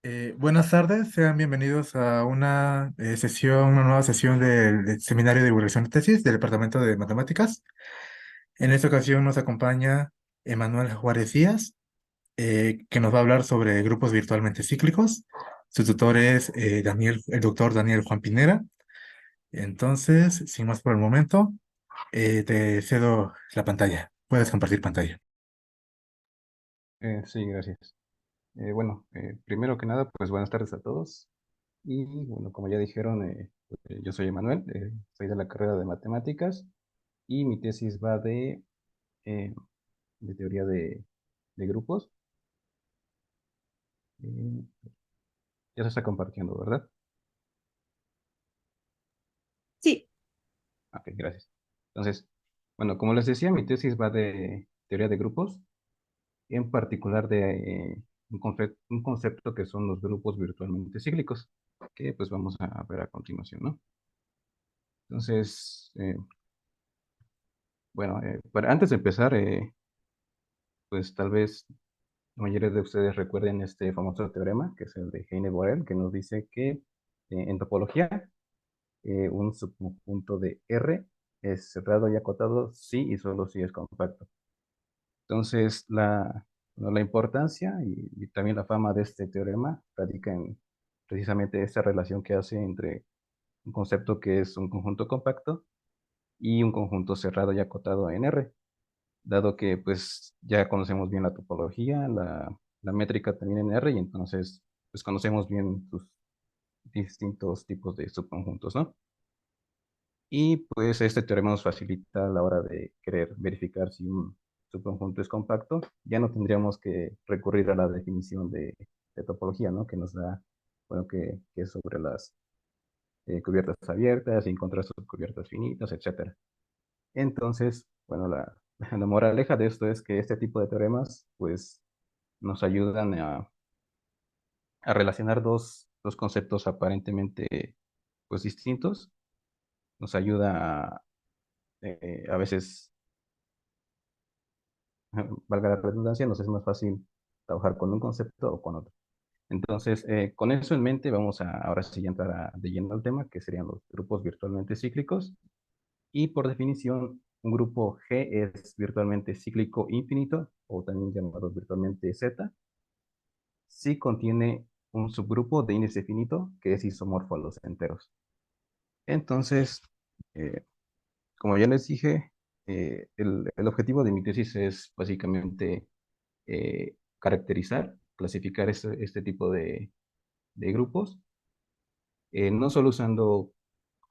Buenas tardes, sean bienvenidos a una nueva sesión del Seminario de Divulgación de Tesis del Departamento de Matemáticas. En esta ocasión nos acompaña Emanuel Juárez Díaz, que nos va a hablar sobre grupos virtualmente cíclicos. Su tutor es el doctor Daniel Juan Pinera. Entonces, sin más por el momento, te cedo la pantalla. Puedes compartir pantalla. Sí, gracias. Primero que nada, pues buenas tardes a todos. Y bueno, como ya dijeron, yo soy Emanuel, soy de la carrera de matemáticas y mi tesis va eh, de teoría de grupos. Eh, ya se está compartiendo, ¿verdad? Sí, Ok, gracias. Entonces, bueno, como les decía, mi tesis va de teoría de grupos, en particular de un concepto que son los grupos virtualmente cíclicos, que pues vamos a ver a continuación, ¿no? Entonces, antes de empezar, pues tal vez la mayoría de ustedes recuerden este famoso teorema, que es el de Heine-Borel, que nos dice que en topología un subconjunto de R es cerrado y acotado si y solo si es compacto. Entonces, bueno, la importancia y también la fama de este teorema radica en precisamente esta relación que hace entre un concepto que es un conjunto compacto y un conjunto cerrado y acotado en R, dado que pues ya conocemos bien la topología, la métrica también en R, y entonces pues conocemos bien sus distintos tipos de subconjuntos, ¿no? Y pues este teorema nos facilita a la hora de querer verificar si un subconjunto es compacto. Ya no tendríamos que recurrir a la definición de topología, ¿no? Que nos da, bueno, que es sobre las cubiertas abiertas y encontrar subcubiertas finitas, etcétera. Entonces, bueno, la moraleja de esto es que este tipo de teoremas, pues, nos ayudan a relacionar dos conceptos aparentemente, pues, distintos. Nos ayuda a veces, valga la redundancia, nos es más fácil trabajar con un concepto o con otro. Entonces, con eso en mente, vamos a ahora sí entrar de lleno al tema, que serían los grupos virtualmente cíclicos. Y por definición, un grupo G es virtualmente cíclico infinito, o también llamado virtualmente Z, si contiene un subgrupo de índice finito que es isomorfo a los enteros. Entonces, eh, como ya les dije, el objetivo de mi tesis es básicamente caracterizar, clasificar este tipo de grupos, no solo usando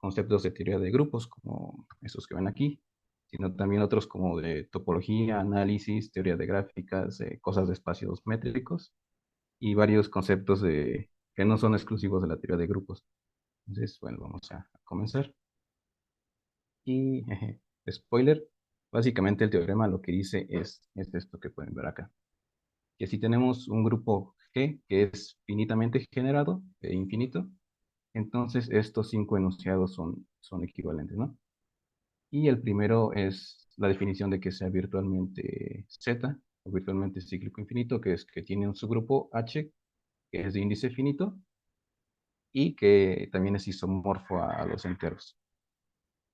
conceptos de teoría de grupos como estos que ven aquí, sino también otros como de topología, análisis, teoría de gráficas, cosas de espacios métricos y varios conceptos que no son exclusivos de la teoría de grupos. Entonces, bueno, vamos a comenzar. Y, spoiler, básicamente el teorema lo que dice es esto que pueden ver acá. Que si tenemos un grupo G que es finitamente generado, e infinito, entonces estos cinco enunciados son equivalentes, ¿no? Y el primero es la definición de que sea virtualmente Z, o virtualmente cíclico infinito, que es que tiene un subgrupo H, que es de índice finito, y que también es isomorfo a los enteros.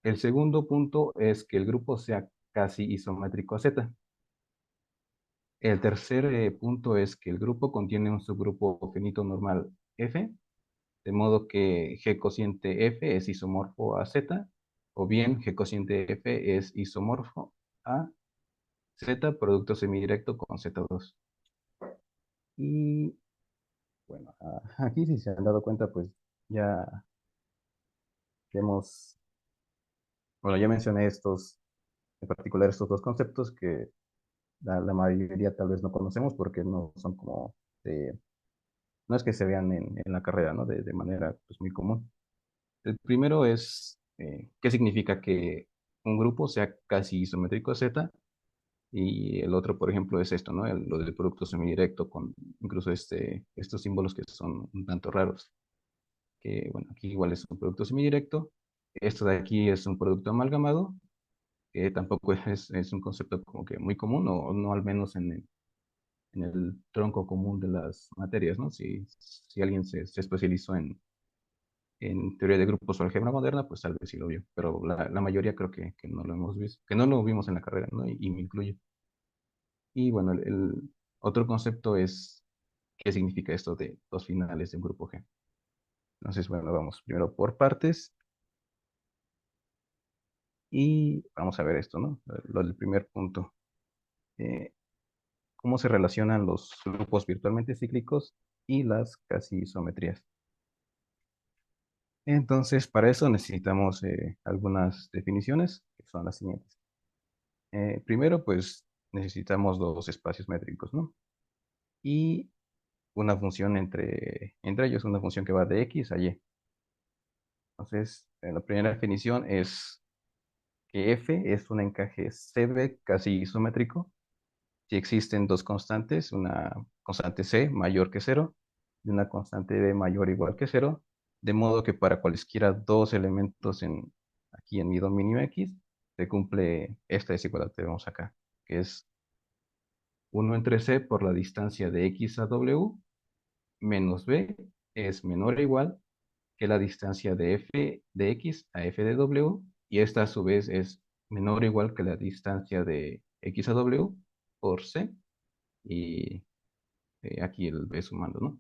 El segundo punto es que el grupo sea casi isométrico a Z. El tercer punto es que el grupo contiene un subgrupo finito normal F, de modo que G cociente F es isomorfo a Z, o bien G cociente F es isomorfo a Z producto semidirecto con Z2. Y bueno, aquí si se han dado cuenta, pues ya hemos, bueno, ya mencioné en particular estos dos conceptos que la mayoría tal vez no conocemos porque no son como de, no es que se vean en la carrera, ¿no? De manera pues, muy común. El primero es, ¿qué significa que un grupo sea casi isométrico a Z? Y el otro, por ejemplo, es esto, ¿no? Lo del producto semidirecto con incluso estos símbolos que son un tanto raros. Que, bueno, aquí igual es un producto semidirecto. Esto de aquí es un producto amalgamado, que tampoco es un concepto como que muy común, o no al menos en el tronco común de las materias, ¿no? Si alguien se especializó en teoría de grupos o álgebra moderna, pues tal vez sí lo vio, pero la mayoría creo que no lo hemos visto, que no lo vimos en la carrera, ¿no? Y me incluyo. Y bueno, el otro concepto es qué significa esto de dos finales de un grupo G. Entonces, bueno, vamos primero por partes y vamos a ver esto, ¿no? Lo del primer punto. Eh, ¿Cómo se relacionan los grupos virtualmente cíclicos y las casi isometrías? Entonces, para eso necesitamos algunas definiciones, que son las siguientes. Primero, pues necesitamos dos espacios métricos, ¿no? Y una función entre ellos, una función que va de X a Y. Entonces, la primera definición es que F es un encaje CB casi isométrico si existen dos constantes, una constante C mayor que cero y una constante B mayor o igual que cero, de modo que para cualesquiera dos elementos aquí en mi dominio X, se cumple esta desigualdad que vemos acá, que es uno entre C por la distancia de X a W menos B es menor o igual que la distancia de F de X a F de W, y esta a su vez es menor o igual que la distancia de X a W por C, y aquí el B sumando, ¿no?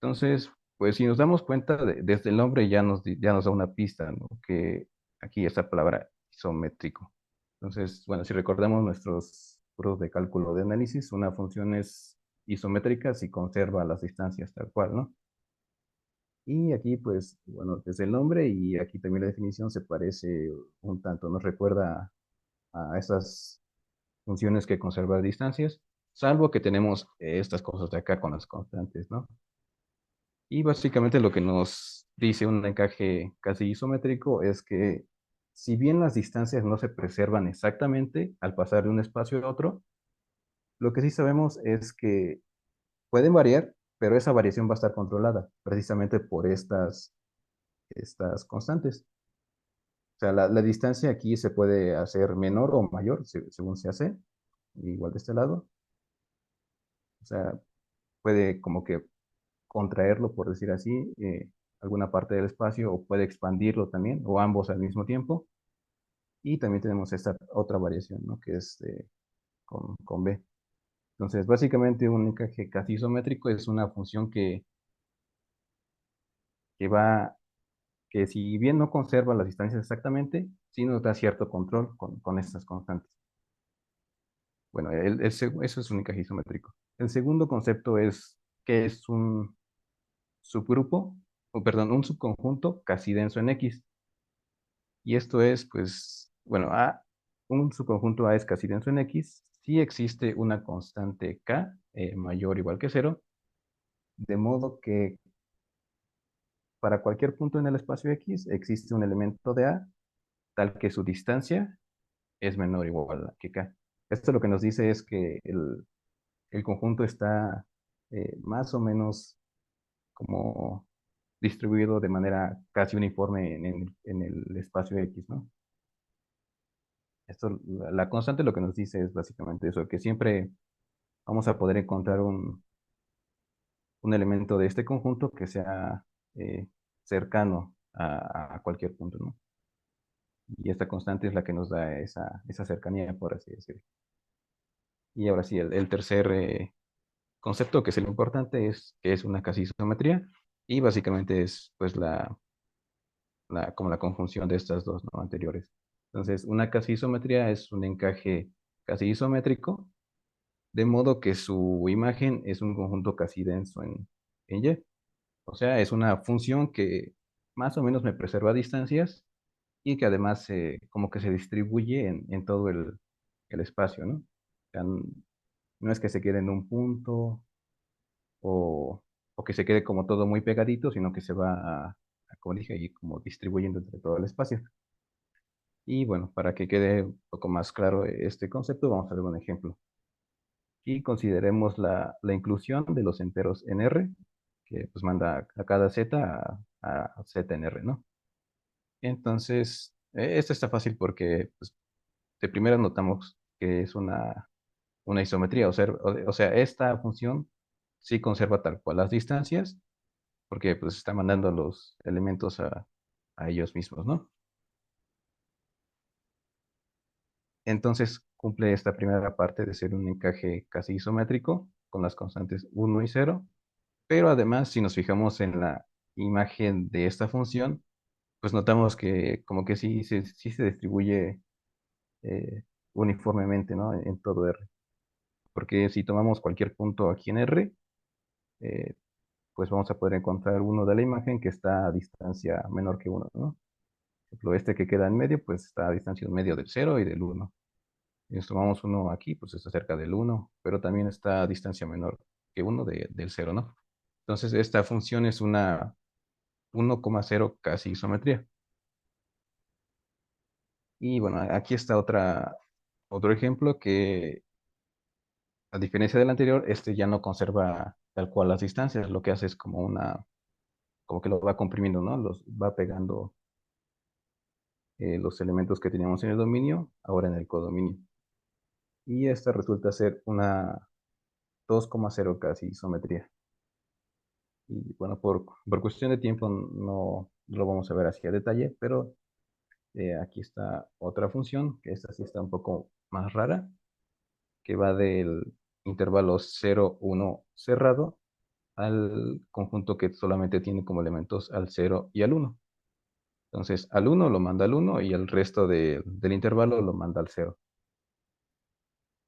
Entonces, pues si nos damos cuenta, desde el nombre ya nos da una pista, ¿no? Que aquí esta palabra isométrico. Entonces, bueno, si recordamos nuestros puros de cálculo de análisis, una función es isométrica si conserva las distancias tal cual, ¿no? Y aquí, pues, bueno, desde el nombre y aquí también la definición se parece un tanto, nos recuerda a esas funciones que conservan distancias, salvo que tenemos estas cosas de acá con las constantes, ¿no? Y básicamente lo que nos dice un encaje casi isométrico es que si bien las distancias no se preservan exactamente al pasar de un espacio a otro, lo que sí sabemos es que pueden variar, pero esa variación va a estar controlada precisamente por estas constantes. O sea, la distancia aquí se puede hacer menor o mayor según se hace, igual de este lado. O sea, puede como que contraerlo, por decir así, alguna parte del espacio, o puede expandirlo también, o ambos al mismo tiempo. Y también tenemos esta otra variación, ¿no? Que es con B. Entonces, básicamente un encaje casi isométrico es una función que va, que si bien no conserva las distancias exactamente, sí nos da cierto control con estas constantes. Bueno, eso es un encaje isométrico. El segundo concepto es que es un subgrupo, o perdón, un subconjunto casi denso en X. Y esto es, pues, bueno, un subconjunto A es casi denso en X si existe una constante K mayor o igual que cero, de modo que para cualquier punto en el espacio X existe un elemento de A tal que su distancia es menor o igual que K. Esto lo que nos dice es que el conjunto está más o menos como distribuido de manera casi uniforme en el espacio X, ¿no? Esto, la constante lo que nos dice es básicamente eso, que siempre vamos a poder encontrar un elemento de este conjunto que sea cercano a cualquier punto, ¿no? Y esta constante es la que nos da esa cercanía, por así decirlo. Y ahora sí, el tercer concepto, que es el importante, es que es una casi isometría, y básicamente es pues como la conjunción de estas dos, ¿no? Anteriores. Entonces, una casi isometría es un encaje casi isométrico, de modo que su imagen es un conjunto casi denso en Y. O sea, es una función que más o menos me preserva distancias y que además como que se distribuye en todo el espacio, ¿no? O sea, no es que se quede en un punto o, o que se quede como todo muy pegadito, sino que se va como dije, ahí como distribuyendo entre todo el espacio. Y bueno, para que quede un poco más claro este concepto, vamos a ver un ejemplo. Y consideremos la inclusión de los enteros en R, que pues manda a cada Z a Z en R, ¿no? Entonces, esto está fácil porque pues, de primera notamos que es una isometría. O sea, esta función sí conserva tal cual las distancias, porque pues está mandando los elementos a ellos mismos, ¿no? Entonces cumple esta primera parte de ser un encaje casi isométrico con las constantes 1 y 0, pero además si nos fijamos en la imagen de esta función, pues notamos que como que sí se distribuye eh, uniformemente, ¿no? En todo R. Porque si tomamos cualquier punto aquí en R, eh, pues vamos a poder encontrar uno de la imagen que está a distancia menor que 1, ¿no? Por ejemplo, este que queda en medio, pues está a distancia en medio del 0 y del 1. Si tomamos uno aquí, pues está cerca del 1, pero también está a distancia menor que 1 del 0, ¿no? Entonces, esta función es una 1,0 casi isometría. Y bueno, aquí está otro ejemplo que, a diferencia del anterior, este ya no conserva tal cual las distancias. Lo que hace es como que lo va comprimiendo, ¿no? Los va pegando los elementos que teníamos en el dominio, ahora en el codominio. Y esta resulta ser una 2,0 casi isometría. Y bueno, por cuestión de tiempo no lo vamos a ver así a detalle, pero aquí está otra función, que esta sí está un poco más rara, que va del intervalo 0, 1 cerrado al conjunto que solamente tiene como elementos al 0 y al 1. Entonces, al 1 lo manda al 1 y el resto del intervalo lo manda al 0.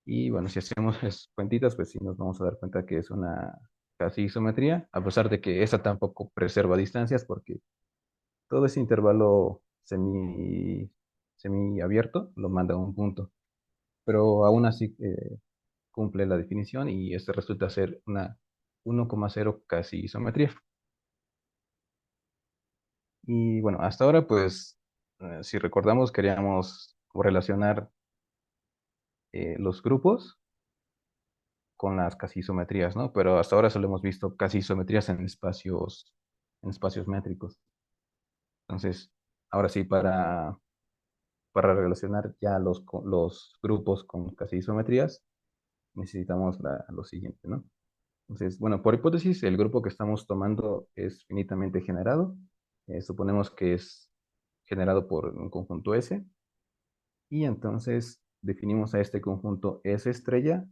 Y bueno, si hacemos cuentitas, pues sí nos vamos a dar cuenta que es una casi isometría, a pesar de que esta tampoco preserva distancias, porque todo ese intervalo semi abierto lo manda a un punto. Pero aún así cumple la definición y este resulta ser una 1,0 casi isometría. Y bueno, hasta ahora, pues, si recordamos, queríamos relacionar los grupos con las casi isometrías, ¿no? Pero hasta ahora solo hemos visto casi isometrías en espacios métricos. Entonces, ahora sí, para relacionar ya los grupos con casi isometrías, necesitamos lo siguiente, ¿no? Entonces, bueno, por hipótesis, el grupo que estamos tomando es finitamente generado. Suponemos que es generado por un conjunto S. Y entonces definimos a este conjunto S estrella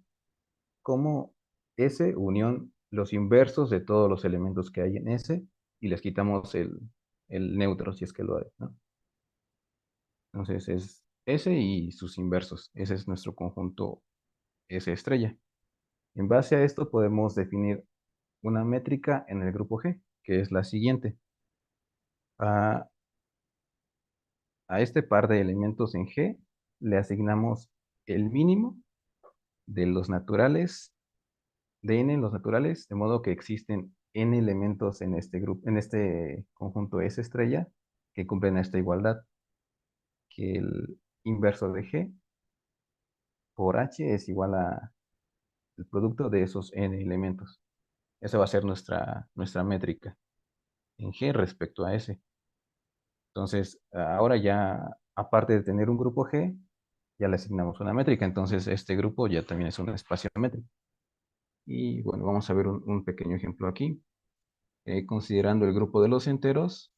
como S unión los inversos de todos los elementos que hay en S y les quitamos el neutro si es que lo hay, ¿no? Entonces es S y sus inversos. Ese es nuestro conjunto S estrella. En base a esto podemos definir una métrica en el grupo G, que es la siguiente. A, a este par de elementos en G le asignamos el mínimo de los naturales, de n en los naturales, de modo que existen n elementos en este grupo, en este conjunto S estrella que cumplen esta igualdad, que el inverso de G por H es igual a el producto de esos n elementos. Esa va a ser nuestra métrica en G respecto a S. Entonces, ahora ya, aparte de tener un grupo G, ya le asignamos una métrica. Entonces, este grupo ya también es un espacio métrico. Y bueno, vamos a ver un pequeño ejemplo aquí. Considerando el grupo de los enteros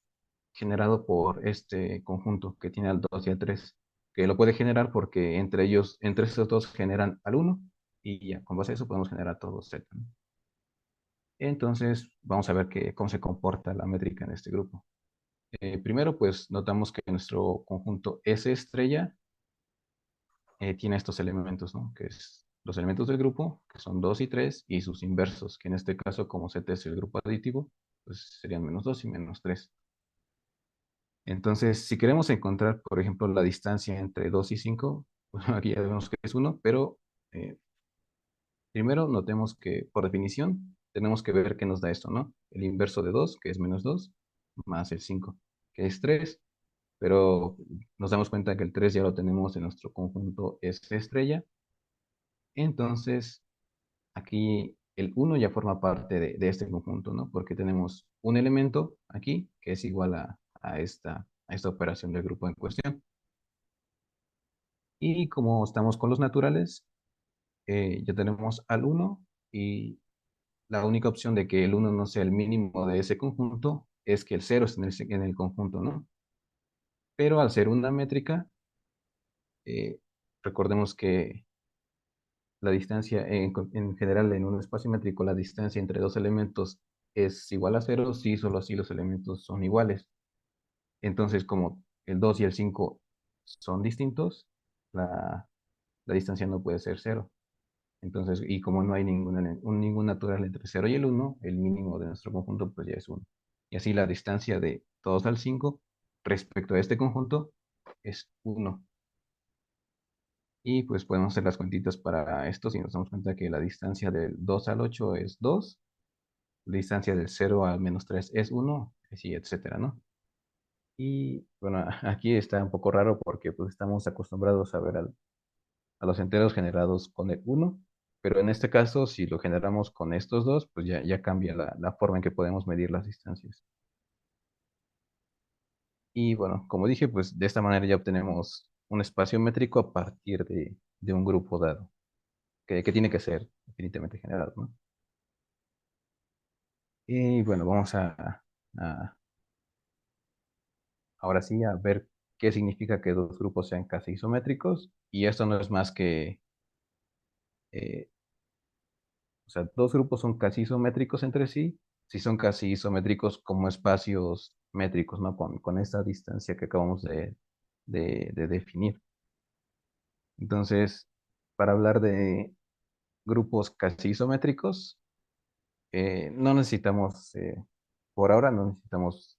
generado por este conjunto que tiene al 2 y al 3, que lo puede generar porque entre ellos, entre estos dos generan al 1 y ya, con base a eso podemos generar todos Z, ¿no? Entonces, vamos a ver cómo se comporta la métrica en este grupo. Primero, pues notamos que nuestro conjunto S estrella tiene estos elementos, ¿no? Que es los elementos del grupo, que son 2 y 3, y sus inversos, que en este caso, como Z es el grupo aditivo, pues serían -2 y -3. Entonces, si queremos encontrar, por ejemplo, la distancia entre 2 y 5, bueno, aquí ya vemos que es 1, pero eh, primero notemos que, por definición, tenemos que ver qué nos da esto, ¿no? El inverso de 2, que es -2, más el 5, que es 3, pero nos damos cuenta que el 3 ya lo tenemos en nuestro conjunto S estrella. Entonces, aquí el 1 ya forma parte de este conjunto, ¿no? Porque tenemos un elemento aquí que es igual a esta operación del grupo en cuestión. Y como estamos con los naturales, ya tenemos al uno y la única opción de que el uno no sea el mínimo de ese conjunto es que el cero esté en el conjunto, ¿no? Pero al ser una métrica, eh, recordemos que la distancia en general en un espacio métrico, la distancia entre dos elementos es igual a cero si solo así los elementos son iguales. Entonces, como el 2 y el 5 son distintos, la distancia no puede ser cero. Entonces, y como no hay ningún natural entre cero y el uno, el mínimo de nuestro conjunto pues ya es uno. Y así la distancia de 2 al 5 respecto a este conjunto es uno. Y pues podemos hacer las cuentitas para esto si nos damos cuenta que la distancia del 2 al 8 es 2, la distancia del 0 al -3 es 1, así, etcétera, ¿no? Y bueno, aquí está un poco raro porque pues estamos acostumbrados a ver a los enteros generados con el uno, pero en este caso, si lo generamos con estos dos, pues ya cambia la forma en que podemos medir las distancias. Y bueno, como dije, pues de esta manera ya obtenemos un espacio métrico a partir de un grupo dado, que tiene que ser infinitamente generado, ¿no? Y bueno, vamos a ahora sí a ver qué significa que dos grupos sean casi isométricos. Y esto no es más que, eh, o sea, dos grupos son casi isométricos entre sí, si son casi isométricos como espacios métricos, ¿no? Con esta distancia que acabamos de definir. Entonces, para hablar de grupos casi isométricos, no necesitamos, por ahora no necesitamos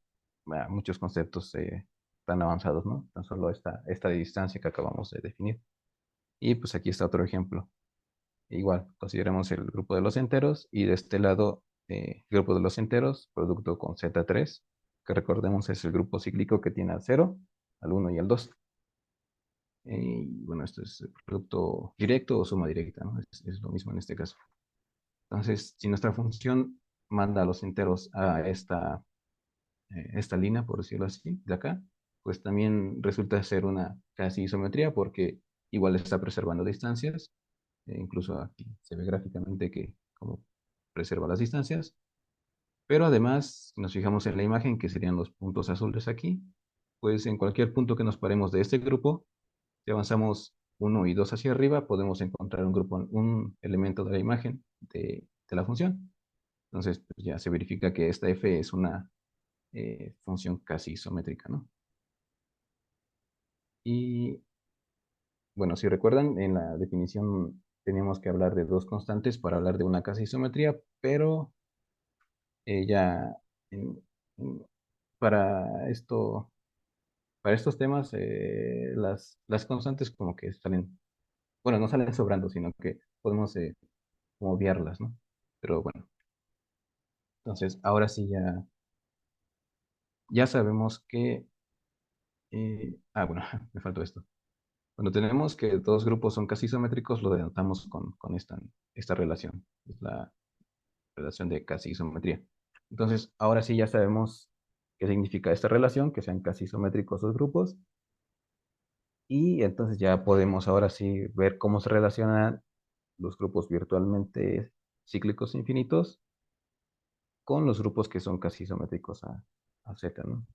muchos conceptos tan avanzados, ¿no? Tan solo esta distancia que acabamos de definir. Y pues aquí está otro ejemplo. Igual, consideremos el grupo de los enteros y de este lado, el grupo de los enteros, producto con Z3, que recordemos es el grupo cíclico que tiene al 0, al 1 y al 2. Y bueno, esto es el producto directo o suma directa, ¿no? Es lo mismo en este caso. Entonces, si nuestra función manda a los enteros a esta línea, por decirlo así, de acá, pues también resulta ser una casi isometría porque igual está preservando distancias. Incluso aquí se ve gráficamente que como preserva las distancias. Pero además, si nos fijamos en la imagen, que serían los puntos azules aquí, pues en cualquier punto que nos paremos de este grupo, si avanzamos uno y 2 hacia arriba, podemos encontrar un elemento de la imagen de la función. Entonces, pues ya se verifica que esta f es una función casi isométrica, ¿no? Y bueno, si recuerdan, en la definición teníamos que hablar de dos constantes para hablar de una casi isometría, pero ya en- en- para esto, para estos temas, las constantes como que salen, bueno, no salen sobrando, sino que podemos como obviarlas, ¿no? Pero bueno, entonces ahora sí ya sabemos que, bueno, me faltó esto. Cuando tenemos que dos grupos son casi isométricos, lo denotamos con esta relación. Es la relación de casi isometría. Entonces, ahora sí ya sabemos qué significa esta relación, que sean casi isométricos los grupos. Y entonces ya podemos ahora sí ver cómo se relacionan los grupos virtualmente cíclicos infinitos con los grupos que son casi isométricos a Z, ¿no?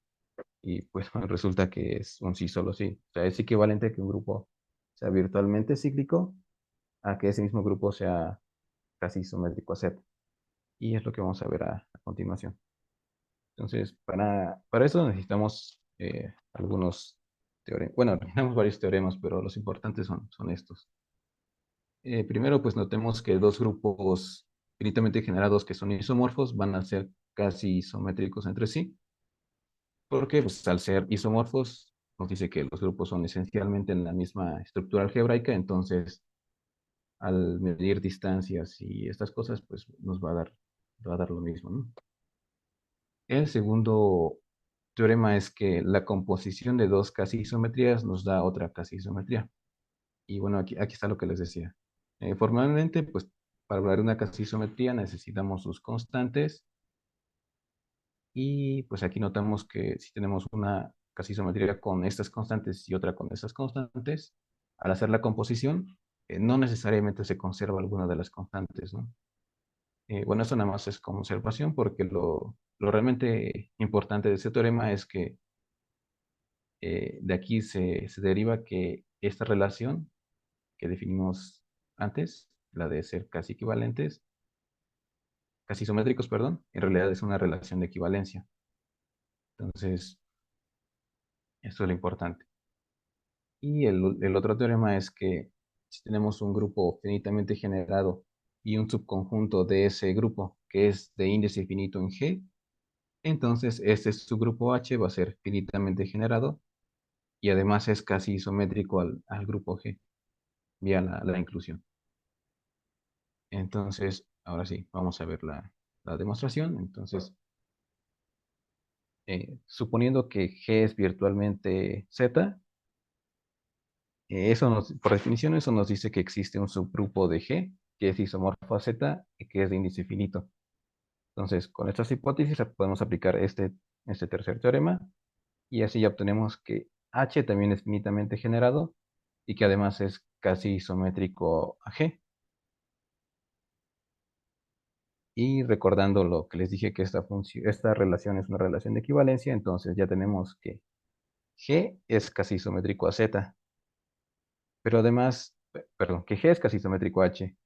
Y pues resulta que es un sí solo sí. O sea, es equivalente que un grupo sea virtualmente cíclico a que ese mismo grupo sea casi isométrico a Z. Y es lo que vamos a ver a continuación. Entonces, para eso necesitamos algunos teoremas. Bueno, tenemos varios teoremas, pero los importantes son estos. Primero, pues notemos que dos grupos finitamente generados que son isomorfos van a ser casi isométricos entre sí, porque pues, al ser isomorfos nos dice que los grupos son esencialmente en la misma estructura algebraica, entonces al medir distancias y estas cosas, pues va a dar lo mismo, ¿no? El segundo teorema es que la composición de dos casi isometrías nos da otra casi isometría. Y bueno, aquí está lo que les decía. Formalmente, pues para hablar de una casi isometría necesitamos sus constantes y pues aquí notamos que si tenemos una casi isometría con estas constantes y otra con estas constantes, al hacer la composición, no necesariamente se conserva alguna de las constantes, ¿no? Bueno, eso nada más es como observación porque lo realmente importante de este teorema es que de aquí se deriva que esta relación que definimos antes, la de ser casi equivalentes, casi isométricos, perdón, en realidad es una relación de equivalencia. Entonces, eso es lo importante. Y el otro teorema es que si tenemos un grupo finitamente generado y un subconjunto de ese grupo que es de índice finito en G, entonces este subgrupo H va a ser finitamente generado y además es casi isométrico al grupo G vía la inclusión. Entonces, ahora sí, vamos a ver la demostración. Entonces, suponiendo que G es virtualmente Z, por definición, eso nos dice que existe un subgrupo de G que es isomorfo a Z y que es de índice finito. Entonces, con estas hipótesis podemos aplicar este tercer teorema y así ya obtenemos que H también es finitamente generado y que además es casi isométrico a G. Y recordando lo que les dije que esta relación es una relación de equivalencia, entonces ya tenemos que G es casi isométrico a Z, pero además, perdón, que G es casi isométrico a H,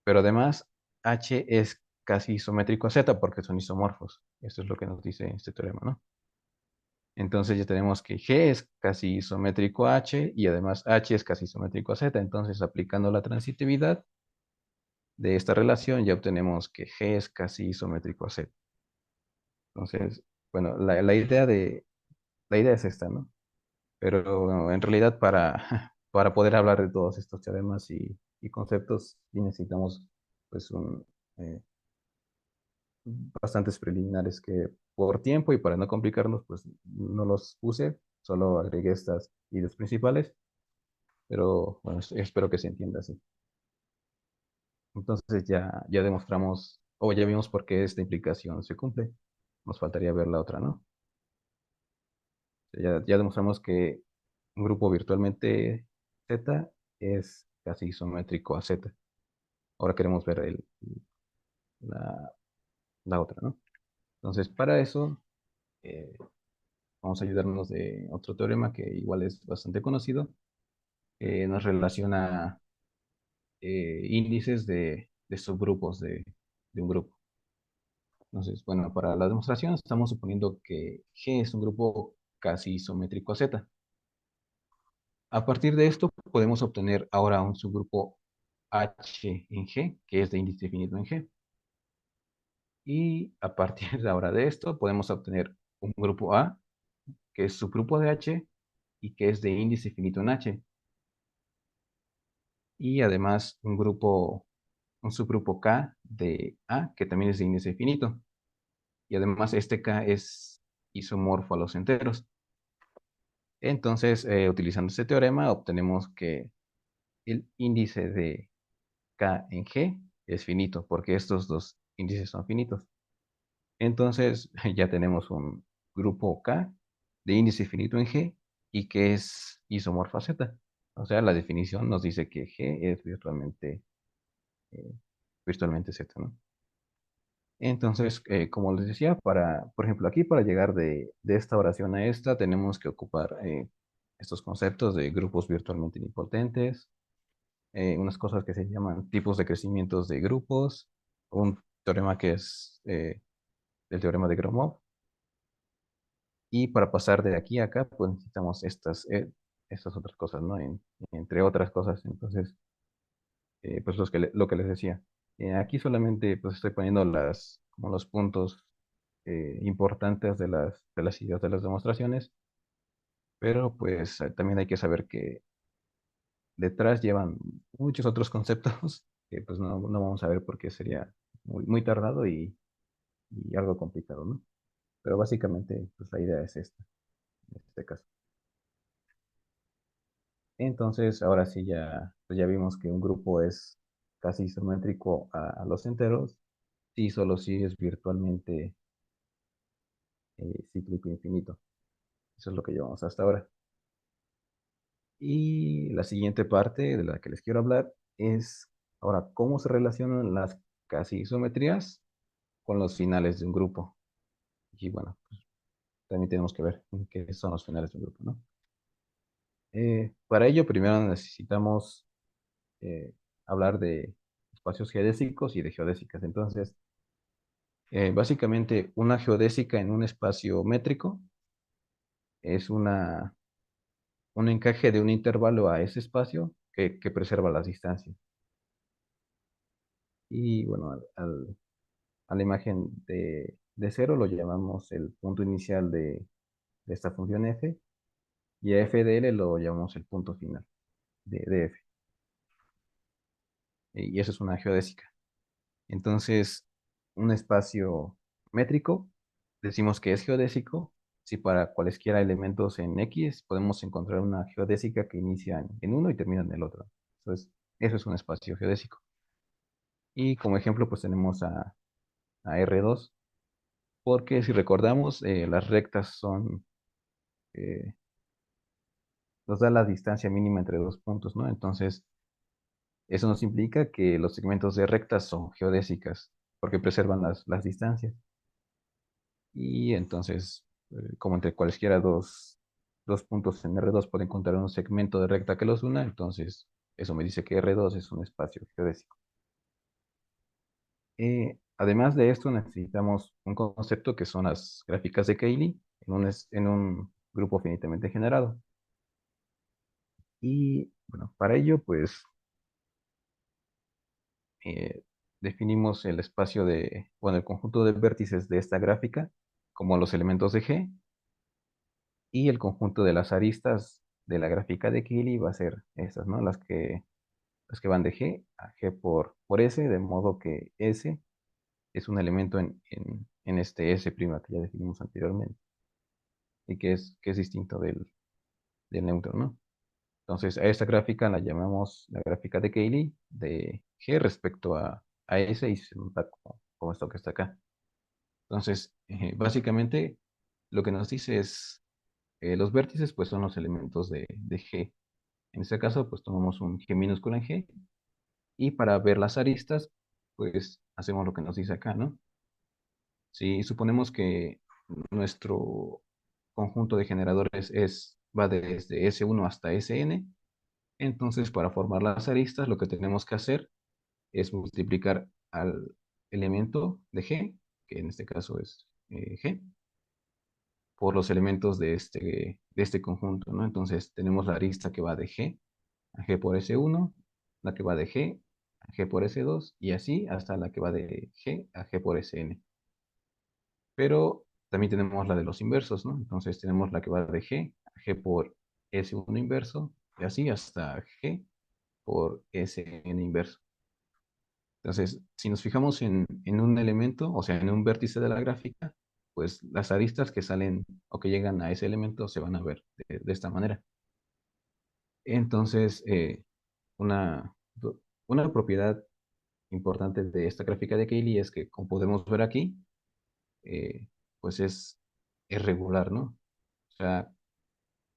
pero además H es casi isométrico a Z porque son isomorfos. Esto es lo que nos dice este teorema, ¿no? Entonces ya tenemos que G es casi isométrico a H y además H es casi isométrico a Z. Entonces, aplicando la transitividad de esta relación, ya obtenemos que G es casi isométrico a Z. Entonces, bueno, la idea es esta, ¿no? Pero bueno, en realidad para poder hablar de todos estos teoremas y conceptos, sí necesitamos pues eh, bastantes preliminares que por tiempo y para no complicarnos, pues no los puse, solo agregué estas ideas principales, pero bueno, espero que se entienda así. Entonces ya demostramos, o ya vimos por qué esta implicación se cumple. Nos faltaría ver la otra, ¿no? Ya demostramos que un grupo virtualmente Z es casi isométrico a Z. Ahora queremos ver la, la otra, ¿no? Entonces, para eso, eh, vamos a ayudarnos de otro teorema que igual es bastante conocido. Nos relaciona índices de subgrupos de un grupo. Entonces, bueno, para la demostración estamos suponiendo que G es un grupo casi isométrico a Z. A partir de esto podemos obtener ahora un subgrupo H en G, que es de índice finito en G. Y a partir de ahora de esto podemos obtener un grupo A, que es subgrupo de H y que es de índice finito en H. Y además un subgrupo K de A, que también es de índice finito. Y además este K es isomorfo a los enteros. Entonces, utilizando este teorema, obtenemos que el índice de K en G es finito, porque estos dos índices son finitos. Entonces, ya tenemos un grupo K de índice finito en G y que es isomorfo a Z. O sea, la definición nos dice que G es eh, virtualmente Z, ¿no? Entonces, como les decía, por ejemplo, aquí para llegar de esta oración a esta, tenemos que ocupar estos conceptos de grupos virtualmente nilpotentes, unas cosas que se llaman tipos de crecimientos de grupos, un teorema que es el teorema de Gromov. Y para pasar de aquí a acá, pues necesitamos estas otras cosas, ¿no? Entre otras cosas. Entonces, pues lo que les decía. Aquí solamente pues estoy poniendo como los puntos importantes de las ideas de las demostraciones, pero pues también hay que saber que detrás llevan muchos otros conceptos que pues no vamos a ver porque sería muy tardado y algo complicado, ¿no? Pero básicamente pues la idea es esta, en este caso. Entonces, ahora sí pues ya vimos que un grupo es casi isométrico a los enteros, sí, solo si es virtualmente cíclico infinito. Eso es lo que llevamos hasta ahora. Y la siguiente parte de la que les quiero hablar es ahora cómo se relacionan las casi isometrías con los finales de un grupo. Y bueno, también tenemos que ver en qué son los finales de un grupo, ¿no? Para ello, primero necesitamos hablar de espacios geodésicos y de geodésicas. Entonces, básicamente, una geodésica en un espacio métrico es un encaje de un intervalo a ese espacio que preserva las distancias. Y bueno, a la imagen de cero lo llamamos el punto inicial de esta función f, y a f de l lo llamamos el punto final de f. Y eso es una geodésica. Entonces, un espacio métrico, decimos que es geodésico si para cualesquiera elementos en X podemos encontrar una geodésica que inicia en uno y termina en el otro. Entonces, eso es un espacio geodésico. Y como ejemplo, pues tenemos a R2, porque si recordamos, las rectas eh, nos da la distancia mínima entre dos puntos, ¿no? Entonces, eso nos implica que los segmentos de rectas son geodésicas, porque preservan las distancias. Y entonces, como entre cualesquiera dos puntos en R2 pueden encontrar un segmento de recta que los una, entonces eso me dice que R2 es un espacio geodésico. Además de esto, necesitamos un concepto que son las gráficas de Cayley en un grupo finitamente generado. Y bueno, para ello, pues eh, definimos el espacio bueno, el conjunto de vértices de esta gráfica como los elementos de G, y el conjunto de las aristas de la gráfica de Cayley va a ser estas, ¿no? Las que van de G a G por S, de modo que S es un elemento en este S' que ya definimos anteriormente y que es distinto del neutro, ¿no? Entonces, a esta gráfica la llamamos la gráfica de Cayley de G respecto a S, y se nota como esto que está acá. Entonces, básicamente lo que nos dice es, los vértices pues son los elementos de G. En este caso, pues tomamos un G minúscula en G, y para ver las aristas, pues hacemos lo que nos dice acá, ¿no? Si suponemos que nuestro conjunto de generadores va desde S1 hasta Sn, entonces para formar las aristas lo que tenemos que hacer es multiplicar al elemento de G, que en este caso es G, por los elementos de este conjunto, ¿no? Entonces tenemos la arista que va de G a G por S1, la que va de G a G por S2, y así hasta la que va de G a G por Sn. Pero también tenemos la de los inversos, ¿no? Entonces tenemos la que va de G a G por S1 inverso, y así hasta G por Sn inverso. Entonces, si nos fijamos en un elemento, o sea, en un vértice de la gráfica, pues las aristas que salen o que llegan a ese elemento se van a ver de esta manera. Entonces, una, una propiedad importante de esta gráfica de Cayley es que, como podemos ver aquí, eh, pues es regular, ¿no? O sea,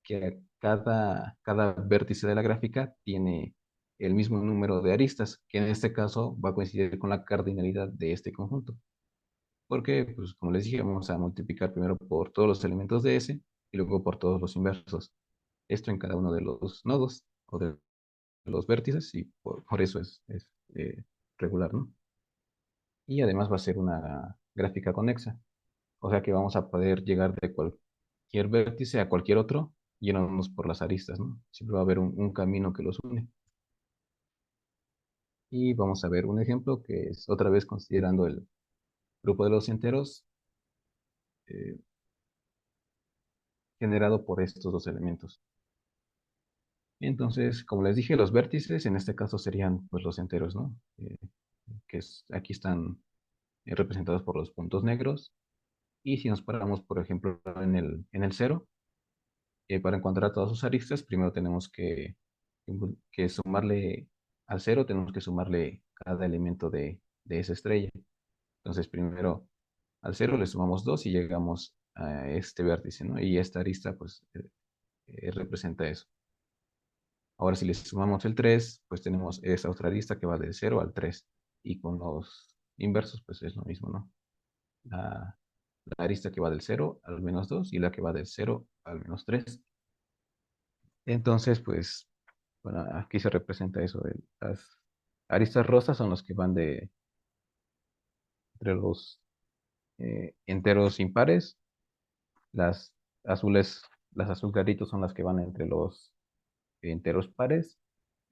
que cada vértice de la gráfica tiene el mismo número de aristas, que en este caso va a coincidir con la cardinalidad de este conjunto. Porque, pues, como les dije, vamos a multiplicar primero por todos los elementos de S y luego por todos los inversos. Esto en cada uno de los nodos o de los vértices, y por eso es regular, ¿no? Y además va a ser una gráfica conexa. O sea que vamos a poder llegar de cualquier vértice a cualquier otro yéndonos por las aristas, ¿no? Siempre va a haber un camino que los une. Y vamos a ver un ejemplo que es otra vez considerando el grupo de los enteros eh, generado por estos dos elementos. Entonces, como les dije, los vértices en este caso serían pues los enteros, ¿no? Aquí están representados por los puntos negros. Y si nos paramos, por ejemplo, en el cero, para encontrar todas sus aristas, primero tenemos que sumarle al cero, tenemos que sumarle cada elemento de esa estrella. Entonces, primero al cero le sumamos 2 y llegamos a este vértice, ¿no? Y esta arista, pues, representa eso. Ahora si le sumamos el 3 pues tenemos esa otra arista que va del 0 al 3. Y con los inversos, pues es lo mismo, ¿no? La, la arista que va del 0 al -2 y la que va del 0 al -3. Entonces, pues, bueno, aquí se representa eso. Las aristas rosas son los que van entre los enteros impares. Las azules, las azul claritos son las que van entre los enteros pares.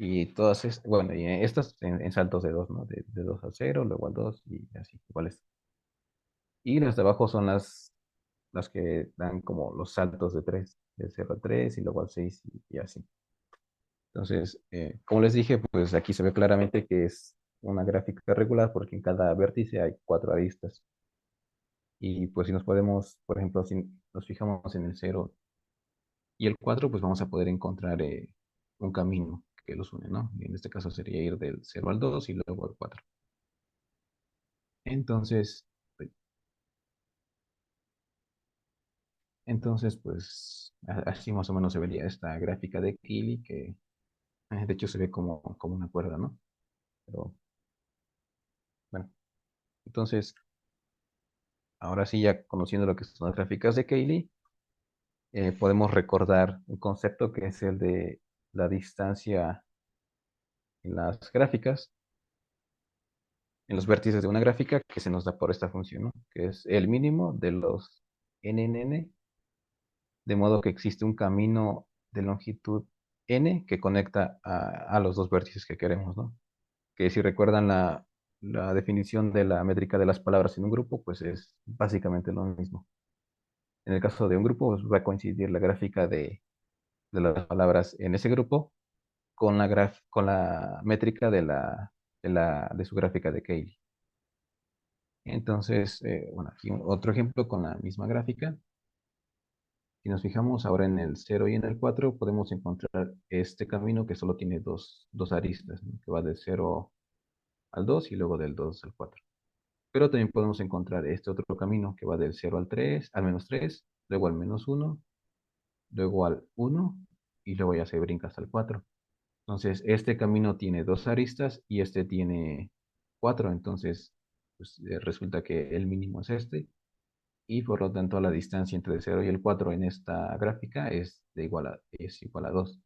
Y todas, bueno, y estas en saltos de 2, ¿no? De 2 a 0, luego al 2 y así, iguales. Y las de abajo son las que dan como los saltos de 3, de 0 a 3 y luego al 6 y así. Entonces, como les dije, pues aquí se ve claramente que es una gráfica regular porque en cada vértice hay 4 aristas. Y pues si nos podemos, por ejemplo, si nos fijamos en el 0 y el 4 pues vamos a poder encontrar un camino que los une, ¿no? Y en este caso sería ir del 0 al 2 y luego al 4. Entonces, pues, pues así más o menos se vería esta gráfica de Keeling que de hecho se ve como una cuerda, ¿no? Pero bueno, entonces ahora sí ya conociendo lo que son las gráficas de Keeling, podemos recordar un concepto que es el de la distancia en las gráficas, en los vértices de una gráfica que se nos da por esta función, ¿no? Que es el mínimo de los n, de modo que existe un camino de longitud n que conecta a los dos vértices que queremos, ¿no? Que si recuerdan la definición de la métrica de las palabras en un grupo, pues es básicamente lo mismo. En el caso de un grupo, pues va a coincidir la gráfica de las palabras en ese grupo con con la métrica de su gráfica de Cayley. Entonces, bueno, aquí otro ejemplo con la misma gráfica. Si nos fijamos ahora en el 0 y en el 4, podemos encontrar este camino que solo tiene dos aristas, ¿no? Que va del 0 al 2 y luego del 2 al 4. Pero también podemos encontrar este otro camino que va del 0 al 3, al -3, luego al -1, luego al 1 y luego ya se brinca hasta el 4. Entonces, este camino tiene dos aristas y este tiene 4. Entonces, pues, resulta que el mínimo es este. Y por lo tanto, la distancia entre el 0 y el 4 en esta gráfica es igual a 2.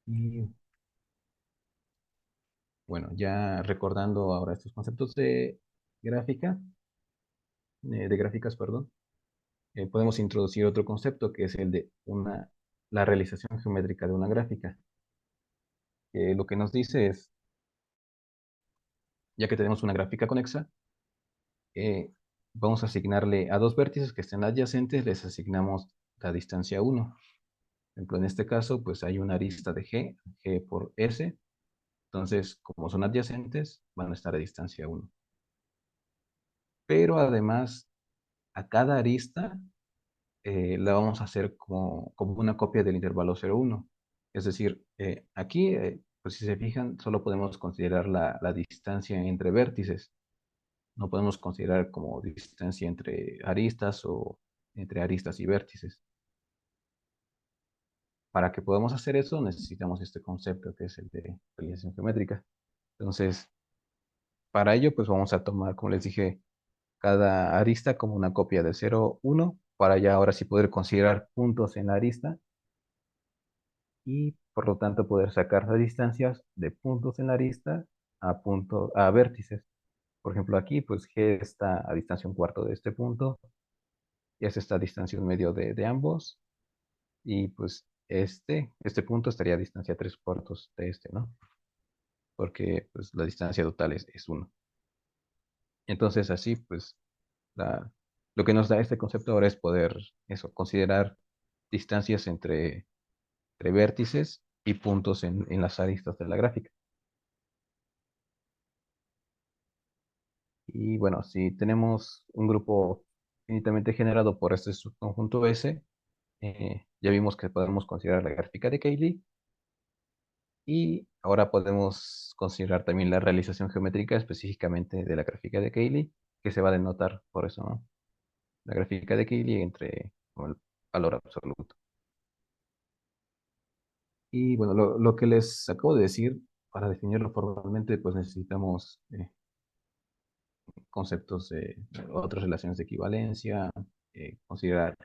Y bueno, ya recordando ahora estos conceptos gráfica, de gráficas, perdón, podemos introducir otro concepto que es el de la realización geométrica de una gráfica. Lo que nos dice es, ya que tenemos una gráfica conexa, vamos a asignarle a dos vértices que estén adyacentes, les asignamos la distancia 1. Por ejemplo, en este caso, pues hay una arista de G por S. Entonces, como son adyacentes, van a estar a distancia 1. Pero además, a cada arista la vamos a hacer como una copia del intervalo 0,1. Es decir, aquí, pues si se fijan, solo podemos considerar la distancia entre vértices. No podemos considerar como distancia entre aristas o entre aristas y vértices. Para que podamos hacer eso, necesitamos este concepto que es el de realización geométrica. Entonces, para ello, pues vamos a tomar, como les dije, cada arista como una copia de 0,1 para ya ahora sí poder considerar puntos en la arista y por lo tanto poder sacar las distancias de puntos en la arista a vértices. Por ejemplo, aquí pues G está a distancia un cuarto de este punto, y S está a distancia un medio de ambos, y pues este punto estaría a distancia 3/4 de este, ¿no? Porque pues la distancia total es 1. Entonces así pues la- lo que nos da este concepto ahora es poder eso, considerar distancias entre vértices y puntos en las aristas de la gráfica. Y bueno, si tenemos un grupo finitamente generado por este subconjunto S, ya vimos que podemos considerar la gráfica de Cayley y ahora podemos considerar también la realización geométrica específicamente de la gráfica de Cayley, que se va a denotar por eso, ¿no? La gráfica de Cayley entre el valor absoluto. Y bueno, lo que les acabo de decir, para definirlo formalmente, pues necesitamos conceptos de otras relaciones de equivalencia, considerar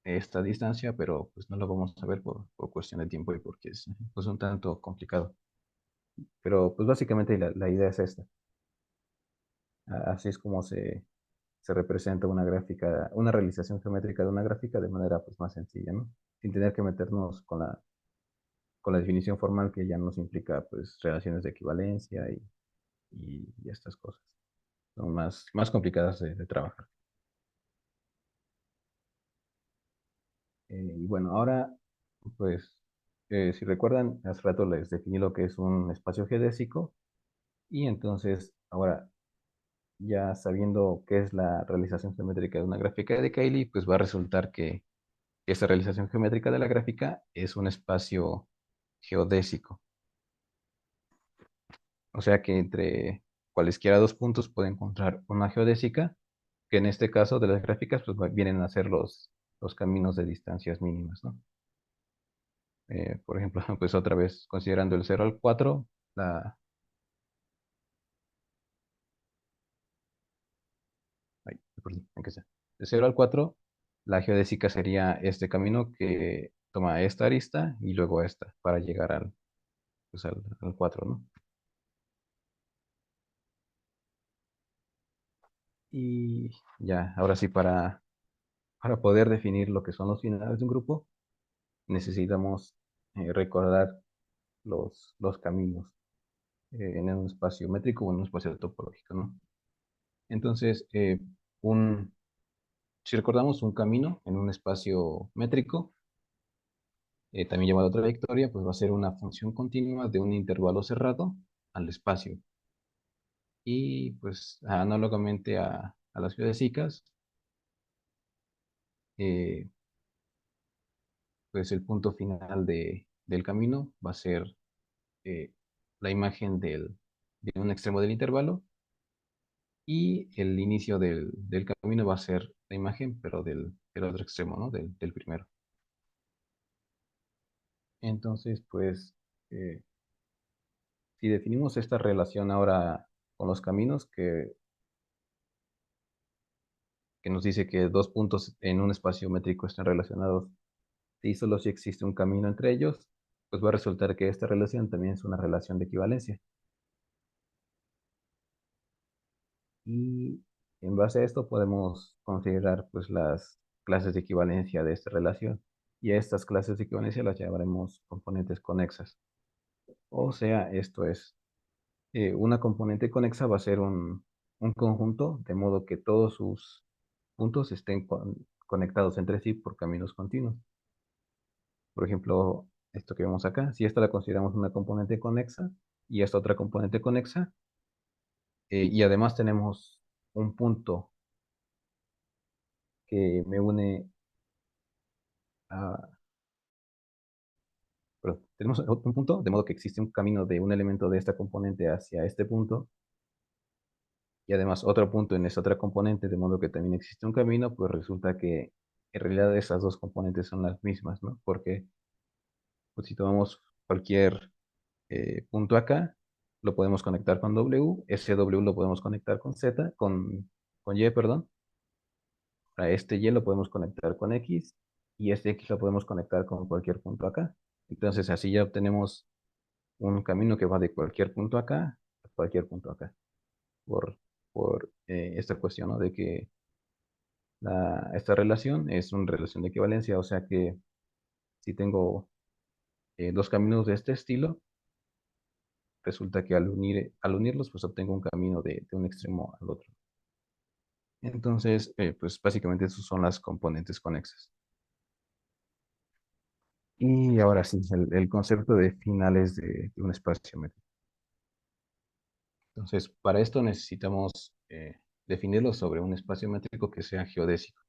esta distancia, pero pues no lo vamos a ver por cuestión de tiempo y porque es pues, un tanto complicado. Pero pues básicamente la idea es esta. Así es como se representa una gráfica, una realización geométrica de una gráfica de manera pues más sencilla, ¿no? Sin tener que meternos con la definición formal que ya nos implica pues relaciones de equivalencia y estas cosas. Son más complicadas de trabajar. Y bueno, ahora pues si recuerdan, hace rato les definí lo que es un espacio geodésico y entonces ahora ya sabiendo qué es la realización geométrica de una gráfica de Cayley, pues va a resultar que esta realización geométrica de la gráfica es un espacio geodésico. O sea que entre cualesquiera dos puntos puede encontrar una geodésica, que en este caso de las gráficas pues vienen a ser los caminos de distancias mínimas, ¿no? Por ejemplo, pues otra vez considerando el 0 al 4, la, ay, perdón, ¿en qué está? De 0 al 4, la geodésica sería este camino que toma esta arista y luego esta para llegar pues al 4, ¿no? Y ya, ahora sí, para poder definir lo que son los finales de un grupo, necesitamos recordar los caminos en un espacio métrico o en un espacio topológico, ¿no? Entonces, si recordamos un camino en un espacio métrico, también llamado trayectoria, pues va a ser una función continua de un intervalo cerrado al espacio. Y pues análogamente a las geodésicas, eh, pues el punto final del camino va a ser la imagen de un extremo del intervalo y el inicio del camino va a ser la imagen, pero del otro extremo, ¿no? Del primero. Entonces, pues, eh, si definimos esta relación ahora con los caminos, que nos dice que dos puntos en un espacio métrico están relacionados, y solo si existe un camino entre ellos, pues va a resultar que esta relación también es una relación de equivalencia. Y en base a esto podemos considerar pues las clases de equivalencia de esta relación. Y a estas clases de equivalencia las llamaremos componentes conexas. O sea, esto es, una componente conexa va a ser un conjunto de modo que todos sus puntos estén conectados entre sí por caminos continuos. Por ejemplo, esto que vemos acá, si esta la consideramos una componente conexa y esta otra componente conexa, y además tenemos un punto que me une a... Perdón, tenemos un punto, de modo que existe un camino de un elemento de esta componente hacia este punto, y además otro punto en esta otra componente, de modo que también existe un camino, pues resulta que en realidad esas dos componentes son las mismas, ¿no? Porque pues, si tomamos cualquier punto acá, lo podemos conectar con W, ese W lo podemos conectar con Z, con Y, perdón. A este Y lo podemos conectar con X y este X lo podemos conectar con cualquier punto acá. Entonces así ya obtenemos un camino que va de cualquier punto acá a cualquier punto acá, por, por esta cuestión, ¿no? De que esta relación es una relación de equivalencia, o sea que si tengo dos caminos de este estilo, resulta que al unirlos, pues obtengo un camino de un extremo al otro. Entonces, pues básicamente esas son las componentes conexas. Y ahora sí, el concepto de finales de un espacio métrico. Entonces, para esto necesitamos definirlo sobre un espacio métrico que sea geodésico.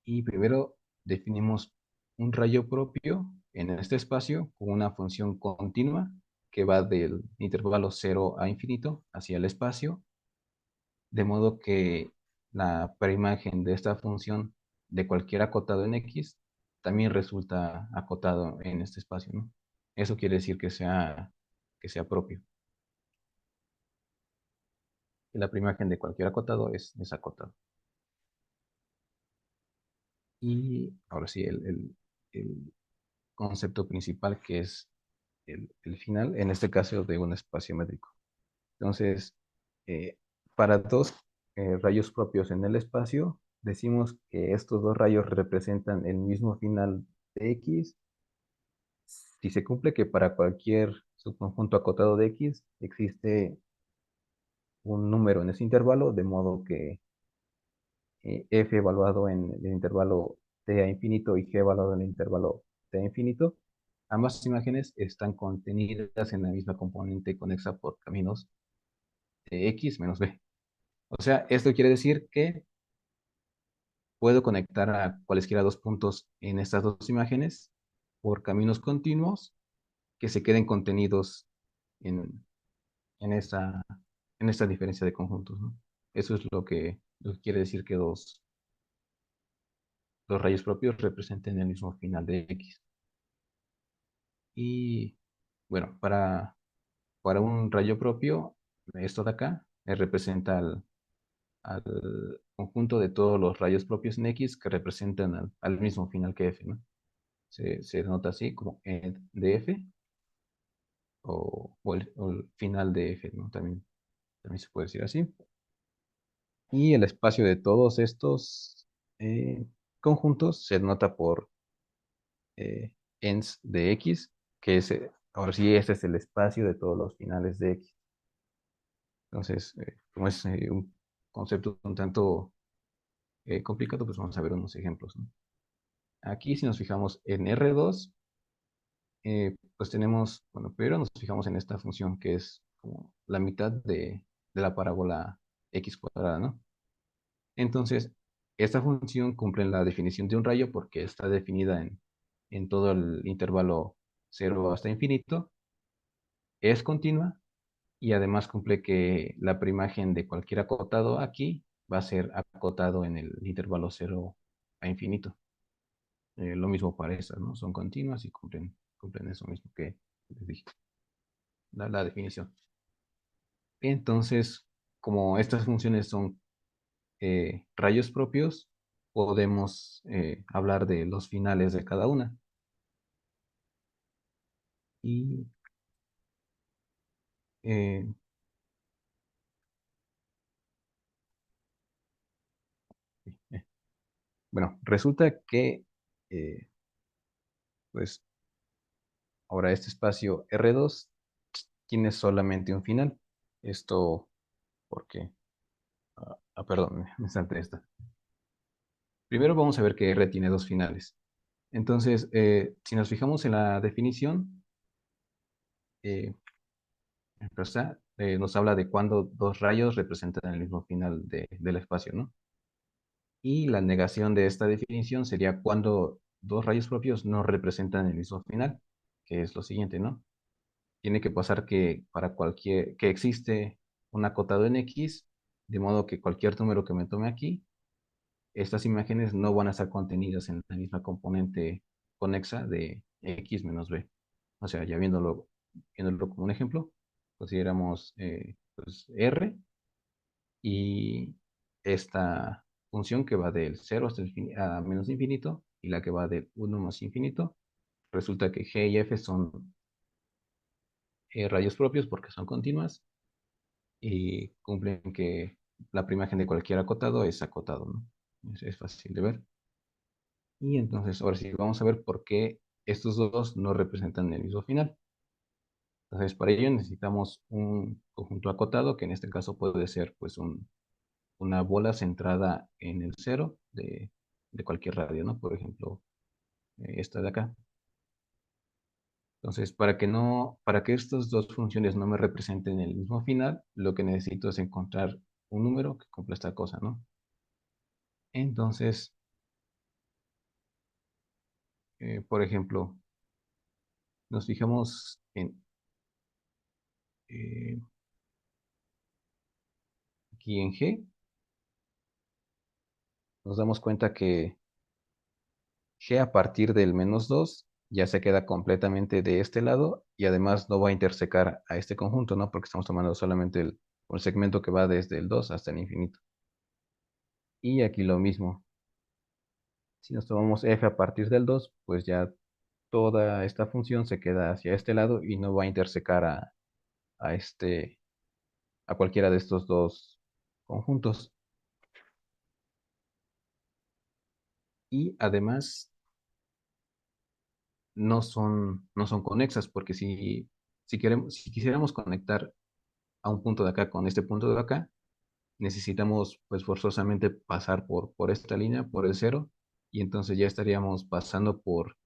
Y primero definimos un rayo propio en este espacio con una función continua que va del intervalo 0 a infinito hacia el espacio, de modo que la preimagen de esta función de cualquier acotado en X también resulta acotado en este espacio, ¿no? Eso quiere decir que sea propio. Y la primera imagen de cualquier acotado es acotado. Y ahora sí, el concepto principal que es el final, en este caso de un espacio métrico. Entonces, eh, para dos rayos propios en el espacio, decimos que estos dos rayos representan el mismo final de X si se cumple que para cualquier subconjunto acotado de X existe un número en ese intervalo, de modo que f evaluado en el intervalo t a infinito y g evaluado en el intervalo t a infinito, ambas imágenes están contenidas en la misma componente conexa por caminos de x menos b. O sea, esto quiere decir que puedo conectar a cualesquiera dos puntos en estas dos imágenes por caminos continuos que se queden contenidos en, en esta, en esta diferencia de conjuntos, ¿no? Eso es lo que quiere decir que dos rayos propios representen el mismo final de X. Y bueno, para un rayo propio, esto de acá representa al conjunto de todos los rayos propios en X que representan al mismo final que F, ¿no? Se denota así como end de F o el final de F, ¿no? También se puede decir así. Y el espacio de todos estos conjuntos se denota por ends de X, que es, ahora sí, este es el espacio de todos los finales de X. Entonces, como es un concepto un tanto complicado, pues vamos a ver unos ejemplos, ¿no? Aquí, si nos fijamos en R2, pues tenemos, bueno, primero nos fijamos en esta función que es como la mitad de la parábola x cuadrada, ¿no? Entonces, esta función cumple la definición de un rayo porque está definida en todo el intervalo 0 hasta infinito, es continua y además cumple que la primagen de cualquier acotado aquí va a ser acotado en el intervalo 0 a infinito. Lo mismo para estas, ¿no? Son continuas y cumplen eso mismo que les dije, la definición. Entonces, como estas funciones son rayos propios, podemos hablar de los finales de cada una. Y eh, eh, bueno, resulta que eh, pues ahora este espacio R2 tiene solamente un final. Esto porque, perdón, me salté esta. Primero vamos a ver que R tiene dos finales. Entonces, si nos fijamos en la definición, eh, nos habla de cuando dos rayos representan el mismo final del espacio, ¿no? Y la negación de esta definición sería cuando dos rayos propios no representan el mismo final, que es lo siguiente, ¿no? Tiene que pasar que que existe un acotado en X, de modo que cualquier número que me tome aquí, estas imágenes no van a estar contenidas en la misma componente conexa de X menos B. O sea, ya viéndolo como un ejemplo, consideramos pues, R y esta función que va del 0 hasta a menos infinito y la que va del 1 más infinito, resulta que G y F son rayos propios porque son continuas y cumplen que la primagen de cualquier acotado es acotado, ¿no? Es fácil de ver. Y entonces, ahora sí, vamos a ver por qué estos dos no representan el mismo final. Entonces, para ello necesitamos un conjunto acotado, que en este caso puede ser pues una bola centrada en el cero de cualquier radio, ¿no? Por ejemplo, esta de acá. Entonces, para que estas dos funciones no me representen el mismo final, lo que necesito es encontrar un número que cumpla esta cosa, ¿no? Entonces, por ejemplo, nos fijamos eh, aquí en G, nos damos cuenta que G a partir del -2 ya se queda completamente de este lado y además no va a intersecar a este conjunto, ¿no? Porque estamos tomando solamente un segmento que va desde el 2 hasta el infinito. Y aquí lo mismo. Si nos tomamos f a partir del 2, pues ya toda esta función se queda hacia este lado y no va a intersecar a a cualquiera de estos dos conjuntos. Y además no son conexas, porque si quisiéramos conectar a un punto de acá con este punto de acá, necesitamos pues forzosamente pasar por esta línea, por el cero, y entonces ya estaríamos pasando por,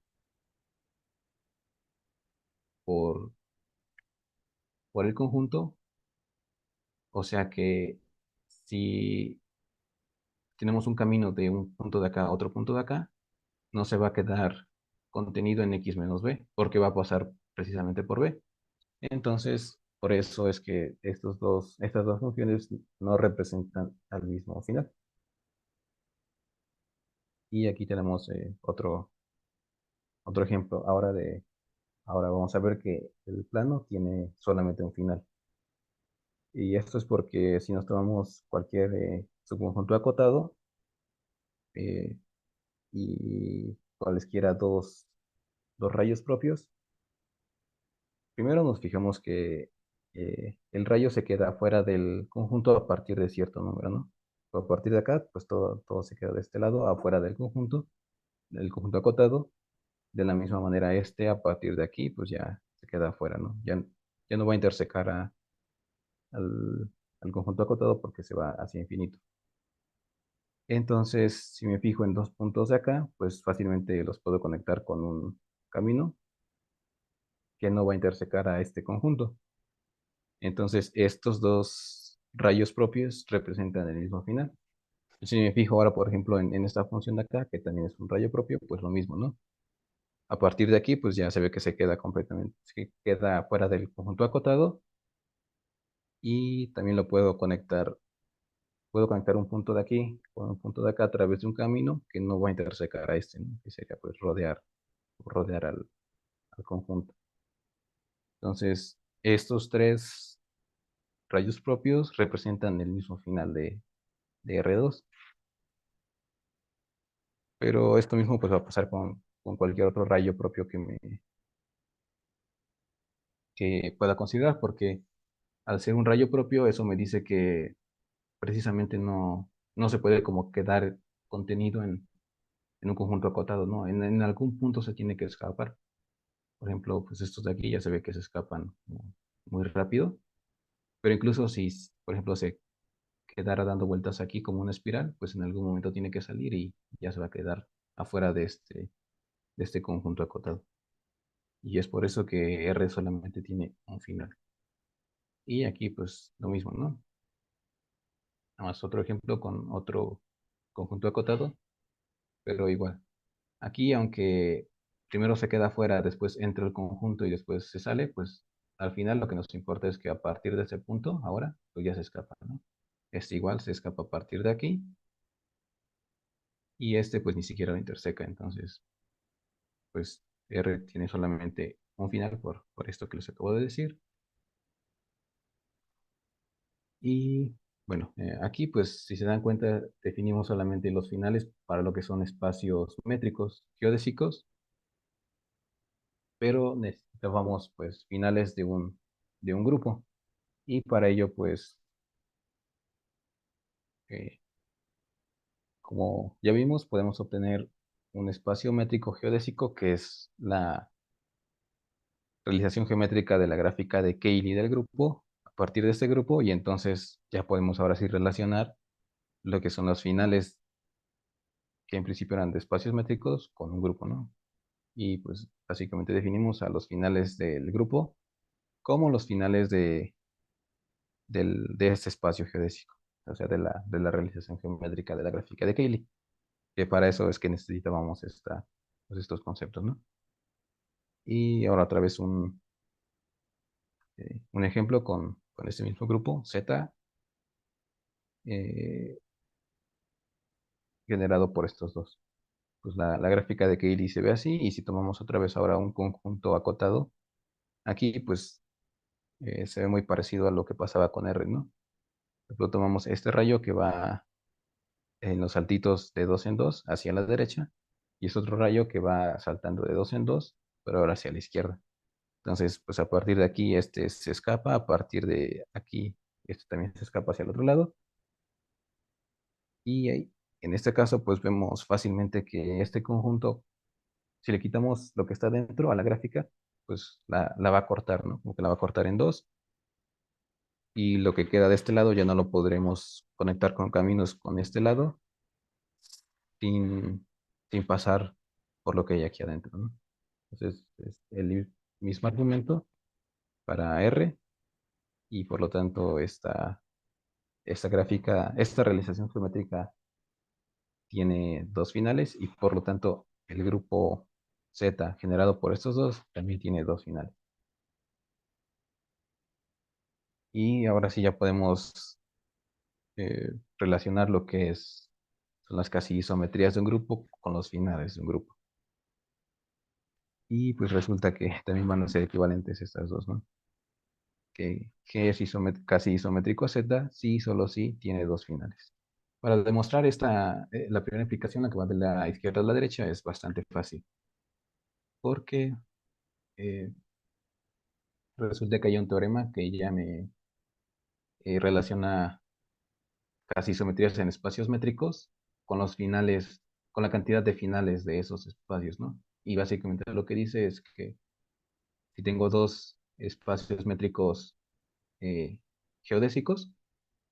por el conjunto. O sea que si tenemos un camino de un punto de acá a otro punto de acá, no se va a quedar contenido en x menos b, porque va a pasar precisamente por b. Entonces, por eso es que estas dos funciones no representan al mismo final. Y aquí tenemos otro ejemplo. Ahora vamos a ver que el plano tiene solamente un final. Y esto es porque si nos tomamos cualquier subconjunto acotado eh, y cualesquiera dos rayos propios, primero nos fijamos que el rayo se queda fuera del conjunto a partir de cierto número, ¿no? A partir de acá, pues todo se queda de este lado, afuera del conjunto acotado. De la misma manera, este a partir de aquí, pues ya se queda afuera, ¿no? Ya no va a intersecar al, al conjunto acotado porque se va hacia infinito. Entonces, si me fijo en dos puntos de acá, pues fácilmente los puedo conectar con un camino que no va a intersecar a este conjunto. Entonces, estos dos rayos propios representan el mismo final. Si me fijo ahora, por ejemplo, en esta función de acá, que también es un rayo propio, pues lo mismo, ¿no? A partir de aquí, pues ya se ve que se queda completamente, se queda fuera del conjunto acotado y también puedo conectar un punto de aquí con un punto de acá a través de un camino que no va a intersecar a este, ¿no? Que sería pues rodear al conjunto. Entonces, estos tres rayos propios representan el mismo final de R2. Pero esto mismo pues va a pasar con cualquier otro rayo propio que pueda considerar, porque al ser un rayo propio, eso me dice que precisamente no se puede como quedar contenido en un conjunto acotado, ¿no? En algún punto se tiene que escapar. Por ejemplo, pues estos de aquí ya se ve que se escapan muy rápido, pero incluso si, por ejemplo, se quedara dando vueltas aquí como una espiral, pues en algún momento tiene que salir y ya se va a quedar afuera de este conjunto acotado. Y es por eso que R solamente tiene un final. Y aquí pues lo mismo, ¿no? Nada más otro ejemplo con otro conjunto acotado, pero igual. Aquí, aunque primero se queda fuera, después entra el conjunto y después se sale, pues al final lo que nos importa es que a partir de ese punto, ahora, pues ya se escapa, ¿no? Este igual se escapa a partir de aquí y este pues ni siquiera lo interseca, entonces pues R tiene solamente un final por esto que les acabo de decir. Y bueno, aquí pues si se dan cuenta definimos solamente los finales para lo que son espacios métricos geodésicos, pero necesitábamos pues finales de un grupo y para ello pues eh, como ya vimos podemos obtener un espacio métrico geodésico que es la realización geométrica de la gráfica de Cayley del grupo a partir de este grupo y entonces ya podemos ahora sí relacionar lo que son los finales que en principio eran de espacios métricos con un grupo, ¿no? Y pues básicamente definimos a los finales del grupo como los finales de este espacio geodésico, o sea, de la realización geométrica de la gráfica de Cayley, que para eso es que necesitábamos pues estos conceptos, ¿no? Y ahora otra vez un ejemplo con este mismo grupo, Z, eh, generado por estos dos. pues la gráfica de Cayley se ve así, y si tomamos otra vez ahora un conjunto acotado, aquí pues se ve muy parecido a lo que pasaba con R, ¿no? Por ejemplo, tomamos este rayo que va en los saltitos de dos en dos hacia la derecha, y es otro rayo que va saltando de dos en dos, pero ahora hacia la izquierda. Entonces, pues a partir de aquí este se escapa, a partir de aquí este también se escapa hacia el otro lado, y en este caso pues vemos fácilmente que este conjunto, si le quitamos lo que está dentro a la gráfica, pues la va a cortar, ¿no? Como que la va a cortar en dos, y lo que queda de este lado ya no lo podremos conectar con caminos con este lado sin, sin pasar por lo que hay aquí adentro, ¿no? Entonces, es el mismo argumento para R, y por lo tanto esta gráfica, esta realización geométrica tiene dos finales, y por lo tanto el grupo Z generado por estos dos también tiene dos finales. Y ahora sí ya podemos relacionar lo que son las casi isometrías de un grupo con los finales de un grupo. Y pues resulta que también van a ser equivalentes estas dos, ¿no? Que G es casi isométrico a Z, sí, solo sí, tiene dos finales. Para demostrar la primera implicación, la que va de la izquierda a la derecha, es bastante fácil, porque eh, resulta que hay un teorema que ya me relaciona casi isometrías en espacios métricos con los finales, con la cantidad de finales de esos espacios, ¿no? Y básicamente lo que dice es que si tengo dos espacios métricos eh, geodésicos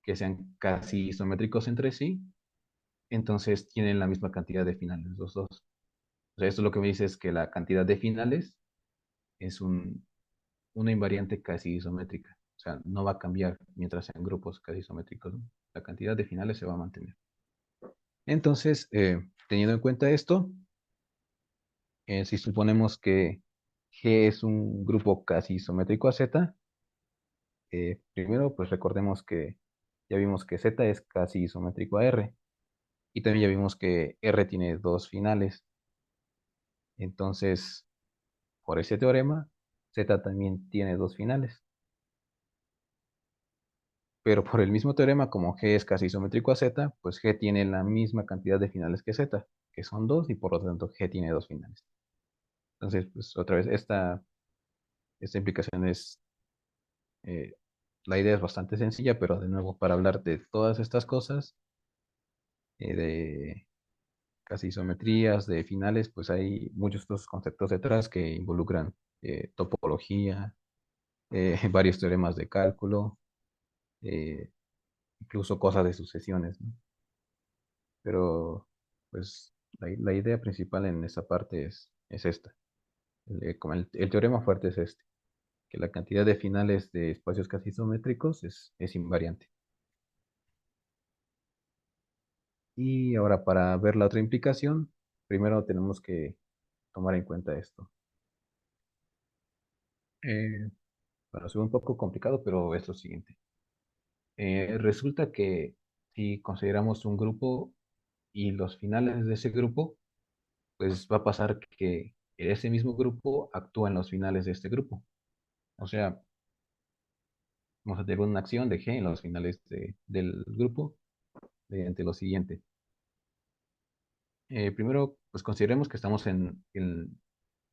que sean casi isométricos entre sí, entonces tienen la misma cantidad de finales los dos. O sea, esto lo que me dice es que la cantidad de finales es una invariante casi isométrica. O sea, no va a cambiar mientras sean grupos casi isométricos, ¿no? La cantidad de finales se va a mantener. Entonces, teniendo en cuenta esto, si suponemos que G es un grupo casi isométrico a Z, primero pues recordemos que ya vimos que Z es casi isométrico a R, y también ya vimos que R tiene dos finales. Entonces, por ese teorema, Z también tiene dos finales. Pero por el mismo teorema, como G es casi isométrico a Z, pues G tiene la misma cantidad de finales que Z, que son dos, y por lo tanto G tiene dos finales. Entonces, pues otra vez, esta implicación eh, la idea es bastante sencilla, pero de nuevo, para hablar de todas estas cosas, de casi isometrías, de finales, pues hay muchos otros conceptos detrás que involucran topología, varios teoremas de cálculo, eh, incluso cosas de sucesiones, ¿no? Pero, pues, la idea principal en esa parte es esta. Como el teorema fuerte es este, que la cantidad de finales de espacios casi isométricos es invariante. Y ahora, para ver la otra implicación, primero tenemos que tomar en cuenta esto. Bueno, es un poco complicado, pero es lo siguiente. Resulta que si consideramos un grupo y los finales de ese grupo, pues va a pasar que ese mismo grupo actúa en los finales de este grupo. O sea, vamos a tener una acción de G en los finales del grupo mediante lo siguiente. Primero, pues consideremos que estamos en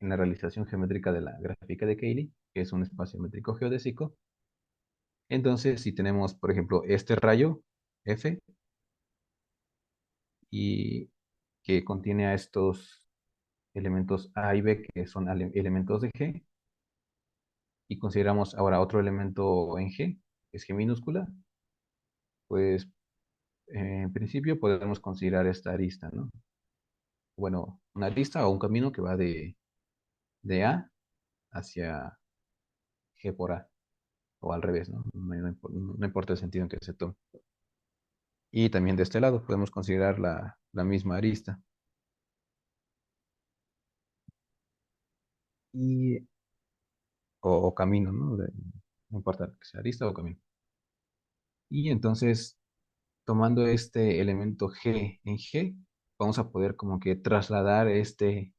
la realización geométrica de la gráfica de Cayley, que es un espacio métrico geodésico. Entonces, si tenemos, por ejemplo, este rayo F, y que contiene a estos elementos A y B, que son elementos de G, y consideramos ahora otro elemento en G, que es G minúscula, pues en principio podemos considerar esta arista, ¿no? Bueno, una arista o un camino que va de A hacia G por A, o al revés, ¿no? No importa el sentido en que se tome. Y también de este lado podemos considerar la misma arista. Y, o camino, ¿no? No importa que sea arista o camino. Y entonces, tomando este elemento G en G, vamos a poder como que trasladar este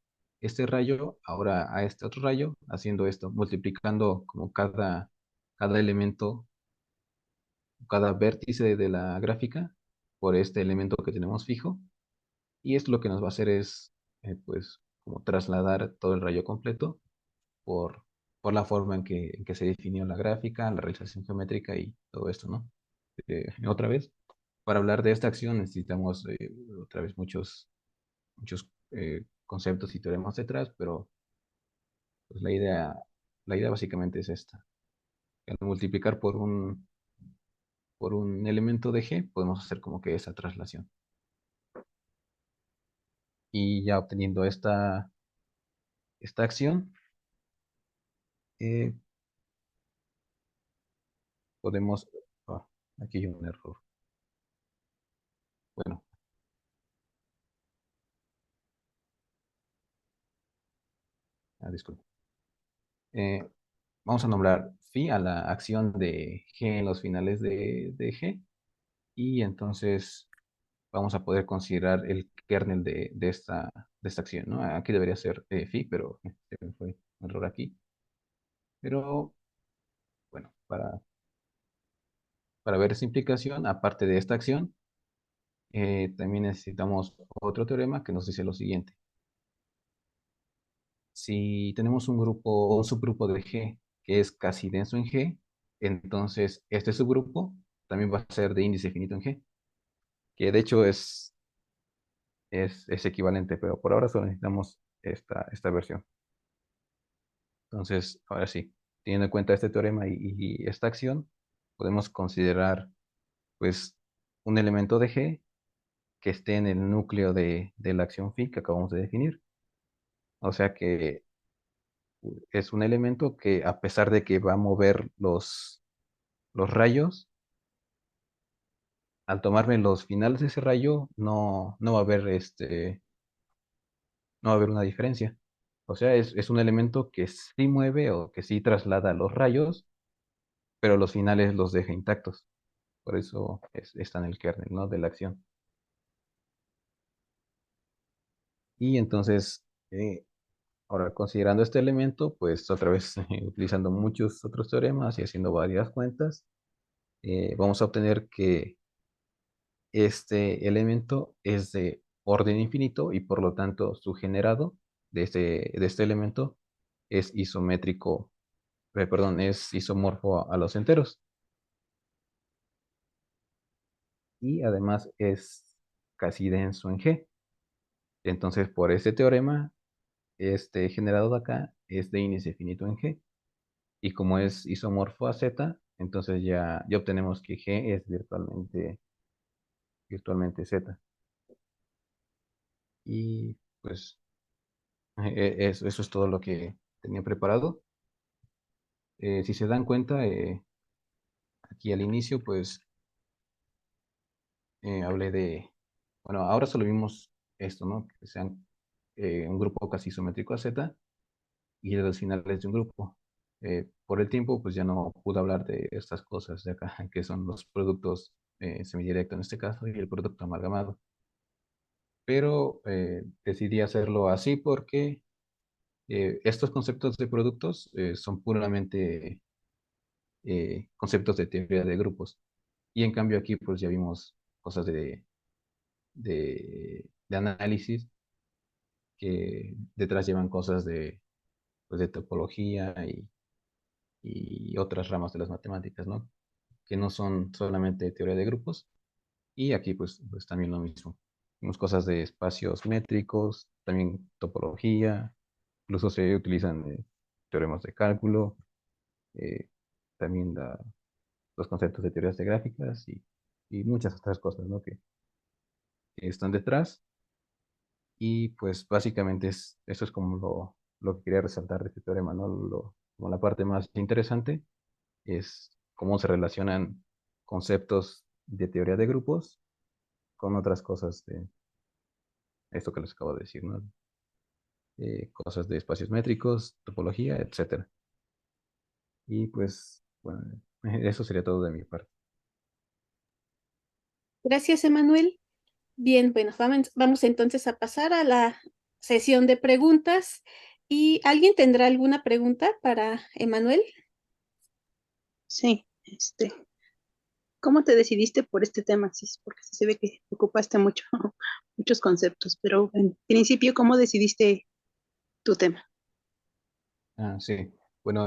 rayo ahora a este otro rayo, haciendo esto, multiplicando como cada elemento, cada vértice de la gráfica por este elemento que tenemos fijo. Y esto lo que nos va a hacer es, pues, como trasladar todo el rayo completo por, por la forma en que se definió la gráfica, la realización geométrica y todo esto, ¿no? Otra vez, para hablar de esta acción necesitamos otra vez muchos conceptos y teoremas detrás, pero pues, la idea básicamente es esta. Al multiplicar por un elemento de G, podemos hacer como que esa traslación. Y ya obteniendo esta acción, eh, podemos... ah, aquí hay un error. Bueno, disculpe. Eh, Vamos a nombrar phi a la acción de G en los finales de G. Y entonces vamos a poder considerar el kernel de esta acción, ¿no? Aquí debería ser phi, pero se me fue un error aquí. Pero bueno, para ver esa implicación, aparte de esta acción, también necesitamos otro teorema que nos dice lo siguiente. Si tenemos un grupo o un subgrupo de G que es casi denso en G, entonces este subgrupo también va a ser de índice finito en G, que de hecho es equivalente, pero por ahora solo necesitamos esta versión. Entonces, ahora sí, teniendo en cuenta este teorema y esta acción, podemos considerar pues un elemento de G que esté en el núcleo de la acción phi que acabamos de definir. O sea que es un elemento que a pesar de que va a mover los rayos, al tomarme los finales de ese rayo, no va a haber no va a haber una diferencia. O sea, es un elemento que sí mueve o que sí traslada los rayos, pero los finales los deja intactos. Por eso está en el kernel, ¿no? De la acción. Y entonces, ahora considerando este elemento, pues otra vez utilizando muchos otros teoremas y haciendo varias cuentas, vamos a obtener que este elemento es de orden infinito y por lo tanto su generado de este elemento es isométrico, perdón, es isomorfo a los enteros. Y además es casi denso en G. Entonces, por este teorema, este generado de acá es de índice finito en G. Y como es isomorfo a Z, entonces ya obtenemos que G es virtualmente Z. Y pues eso es todo lo que tenía preparado. Si se dan cuenta, aquí al inicio, pues hablé bueno, ahora solo vimos esto, ¿no? Que sean un grupo casi isométrico a Z y de los finales de un grupo. Por el tiempo, pues ya no pude hablar de estas cosas de acá, que son los productos semidirectos en este caso y el producto amalgamado. Pero decidí hacerlo así porque estos conceptos de productos son puramente conceptos de teoría de grupos. Y en cambio aquí pues ya vimos cosas de análisis que detrás llevan cosas pues, de topología y otras ramas de las matemáticas, ¿no? Que no son solamente teoría de grupos. Y aquí pues también lo mismo. Vimos cosas de espacios métricos, también topología, incluso se utilizan teoremas de cálculo, eh, también los conceptos de teorías de gráficas y muchas otras cosas, ¿no? que están detrás. Y pues básicamente eso es como lo que quería resaltar de este teorema, ¿no? Como la parte más interesante es cómo se relacionan conceptos de teoría de grupos con otras cosas de esto que les acabo de decir, ¿no? Cosas de espacios métricos, topología, etcétera. Y pues, bueno, eso sería todo de mi parte. Gracias, Emanuel. Bien, bueno, vamos entonces a pasar a la sesión de preguntas. ¿Y alguien tendrá alguna pregunta para Emanuel? Sí, ¿cómo te decidiste por este tema? Sí, porque sí se ve que ocupaste mucho, muchos conceptos, pero en principio, ¿cómo decidiste tu tema? Ah, sí. Bueno,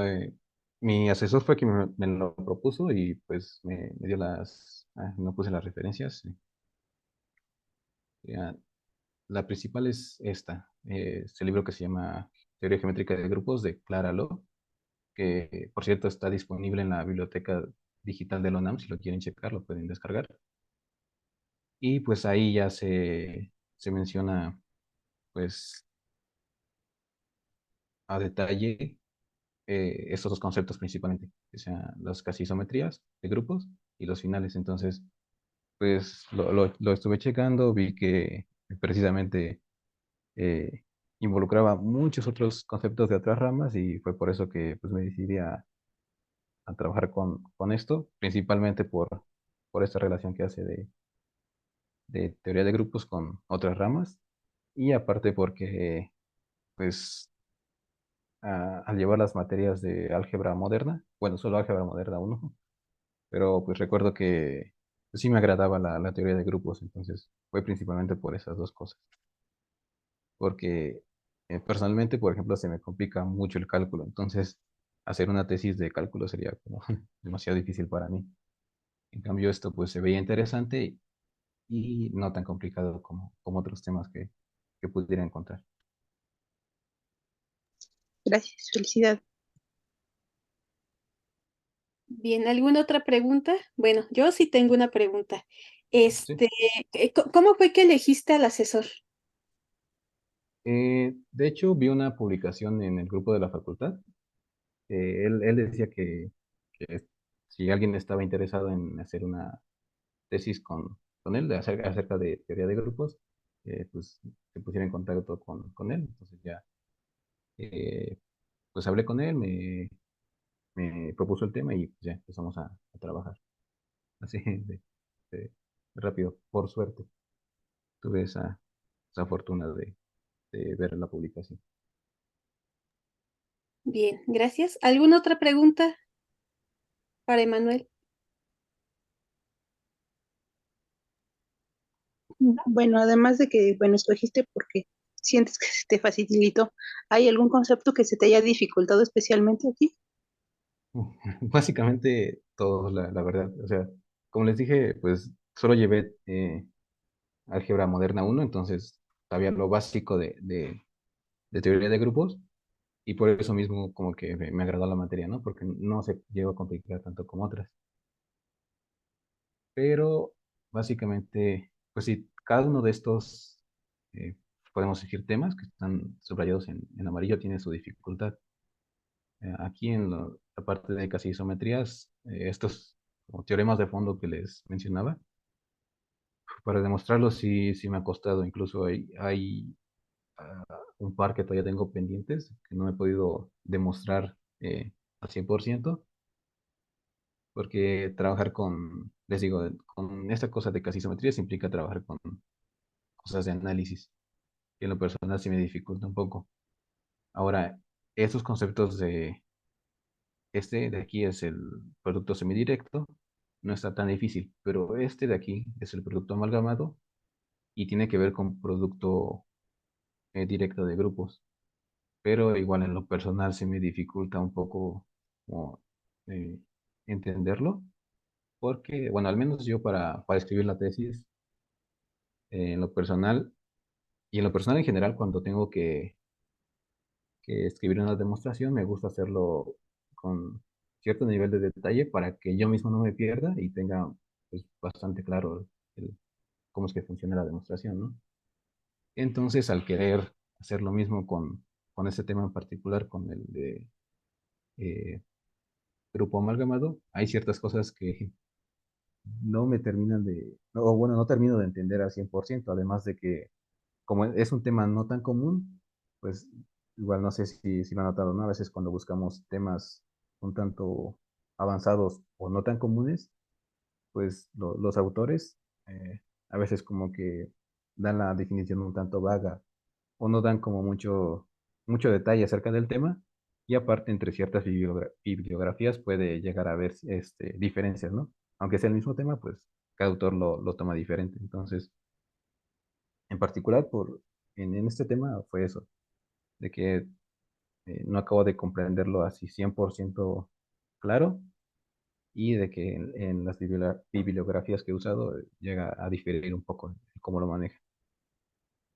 mi asesor fue quien me lo propuso y pues me dio me puse las referencias. Sí. Ya, la principal es esta, este libro que se llama Teoría Geométrica de Grupos de Clara Loh, que por cierto está disponible en la biblioteca digital de la UNAM, si lo quieren checar, lo pueden descargar. Y pues ahí ya se menciona pues a detalle estos dos conceptos principalmente, que sean las casi isometrías de grupos y los finales. Entonces, pues lo estuve checando, vi que precisamente eh, involucraba muchos otros conceptos de otras ramas y fue por eso que pues, me decidí a trabajar con esto, principalmente por esta relación que hace de teoría de grupos con otras ramas y aparte porque pues al llevar las materias de álgebra moderna, bueno, solo álgebra moderna uno, pero pues recuerdo que pues, sí me agradaba la teoría de grupos, entonces fue principalmente por esas dos cosas, porque personalmente, por ejemplo, se me complica mucho el cálculo, entonces hacer una tesis de cálculo sería como demasiado difícil para mí. En cambio, esto pues se veía interesante y no tan complicado como otros temas que pudiera encontrar. Gracias, felicidad. Bien, ¿alguna otra pregunta? Bueno, yo sí tengo una pregunta. Sí. Este, ¿Cómo fue que elegiste al asesor? De hecho, vi una publicación en el grupo de la facultad. Él decía que si alguien estaba interesado en hacer una tesis con él acerca de teoría de grupos, pues se pusiera en contacto con él. Entonces ya, eh, pues hablé con él, me propuso el tema y pues ya empezamos a trabajar. Así de rápido, por suerte. Tuve esa fortuna de ver la publicación. Bien, gracias. ¿Alguna otra pregunta para Emanuel? Bueno, además de que, bueno, escogiste porque sientes que se te facilitó, ¿hay algún concepto que se te haya dificultado especialmente aquí? Básicamente todo, la verdad. O sea, como les dije, pues solo llevé álgebra moderna uno, entonces sabía lo básico de teoría de grupos y por eso mismo como que me agradó la materia, ¿no? Porque no se llegó a complicar tanto como otras. Pero básicamente, pues sí, cada uno de estos, eh, podemos decir temas que están subrayados en amarillo, tiene su dificultad. Aquí en la parte de casi isometrías, estos como teoremas de fondo que les mencionaba, para demostrarlos sí me ha costado. Incluso hay un par que todavía tengo pendientes que no he podido demostrar al 100%, porque trabajar les digo, con esta cosa de casi isometrías implica trabajar con cosas de análisis, que en lo personal sí me dificulta un poco. Ahora, estos conceptos este de aquí es el producto semidirecto, no está tan difícil, pero este de aquí es el producto amalgamado y tiene que ver con producto directo de grupos. Pero igual en lo personal se me dificulta un poco como, eh, entenderlo, porque, bueno, al menos yo para escribir la tesis, en lo personal, y en lo personal en general, cuando tengo que escribir una demostración, me gusta hacerlo con cierto nivel de detalle para que yo mismo no me pierda y tenga pues, bastante claro cómo es que funciona la demostración, ¿no? Entonces, al querer hacer lo mismo con este tema en particular, con el de eh, grupo amalgamado, hay ciertas cosas que no me terminan o bueno, no termino de entender al 100%, además de que como es un tema no tan común, pues igual no sé si lo han notado, ¿no? A veces cuando buscamos temas un tanto avanzados o no tan comunes, pues los autores a veces como que dan la definición un tanto vaga o no dan como mucho detalle acerca del tema. Y aparte, entre ciertas bibliografías puede llegar a haber diferencias, ¿no? Aunque sea el mismo tema, pues cada autor lo toma diferente. Entonces, en particular, en este tema fue eso, de que no acabo de comprenderlo así 100% claro y de que en las bibliografías que he usado llega a diferir un poco en cómo lo maneja.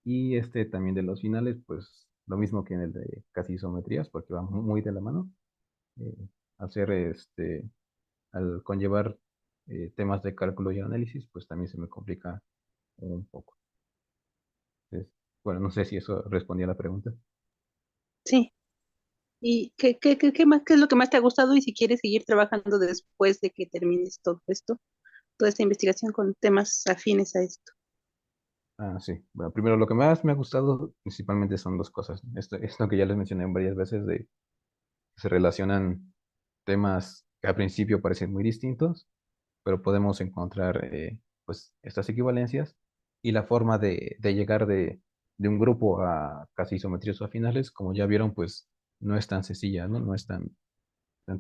Y también de los finales, pues lo mismo que en el de casi isometrías, porque va muy de la mano. Eh, hacer al conllevar temas de cálculo y análisis, pues también se me complica un poco. Entonces, bueno, no sé si eso respondía a la pregunta. Sí. ¿Y qué más, qué es lo que más te ha gustado y si quieres seguir trabajando después de que termines todo esto, toda esta investigación con temas afines a esto? Ah, sí. Bueno, primero lo que más me ha gustado principalmente son dos cosas, ¿no? Esto que ya les mencioné varias veces de que se relacionan temas que al principio parecen muy distintos, pero podemos encontrar pues estas equivalencias y la forma de llegar de un grupo a casi isometrías o afinales, como ya vieron, pues no es tan sencilla, ¿no? No es tan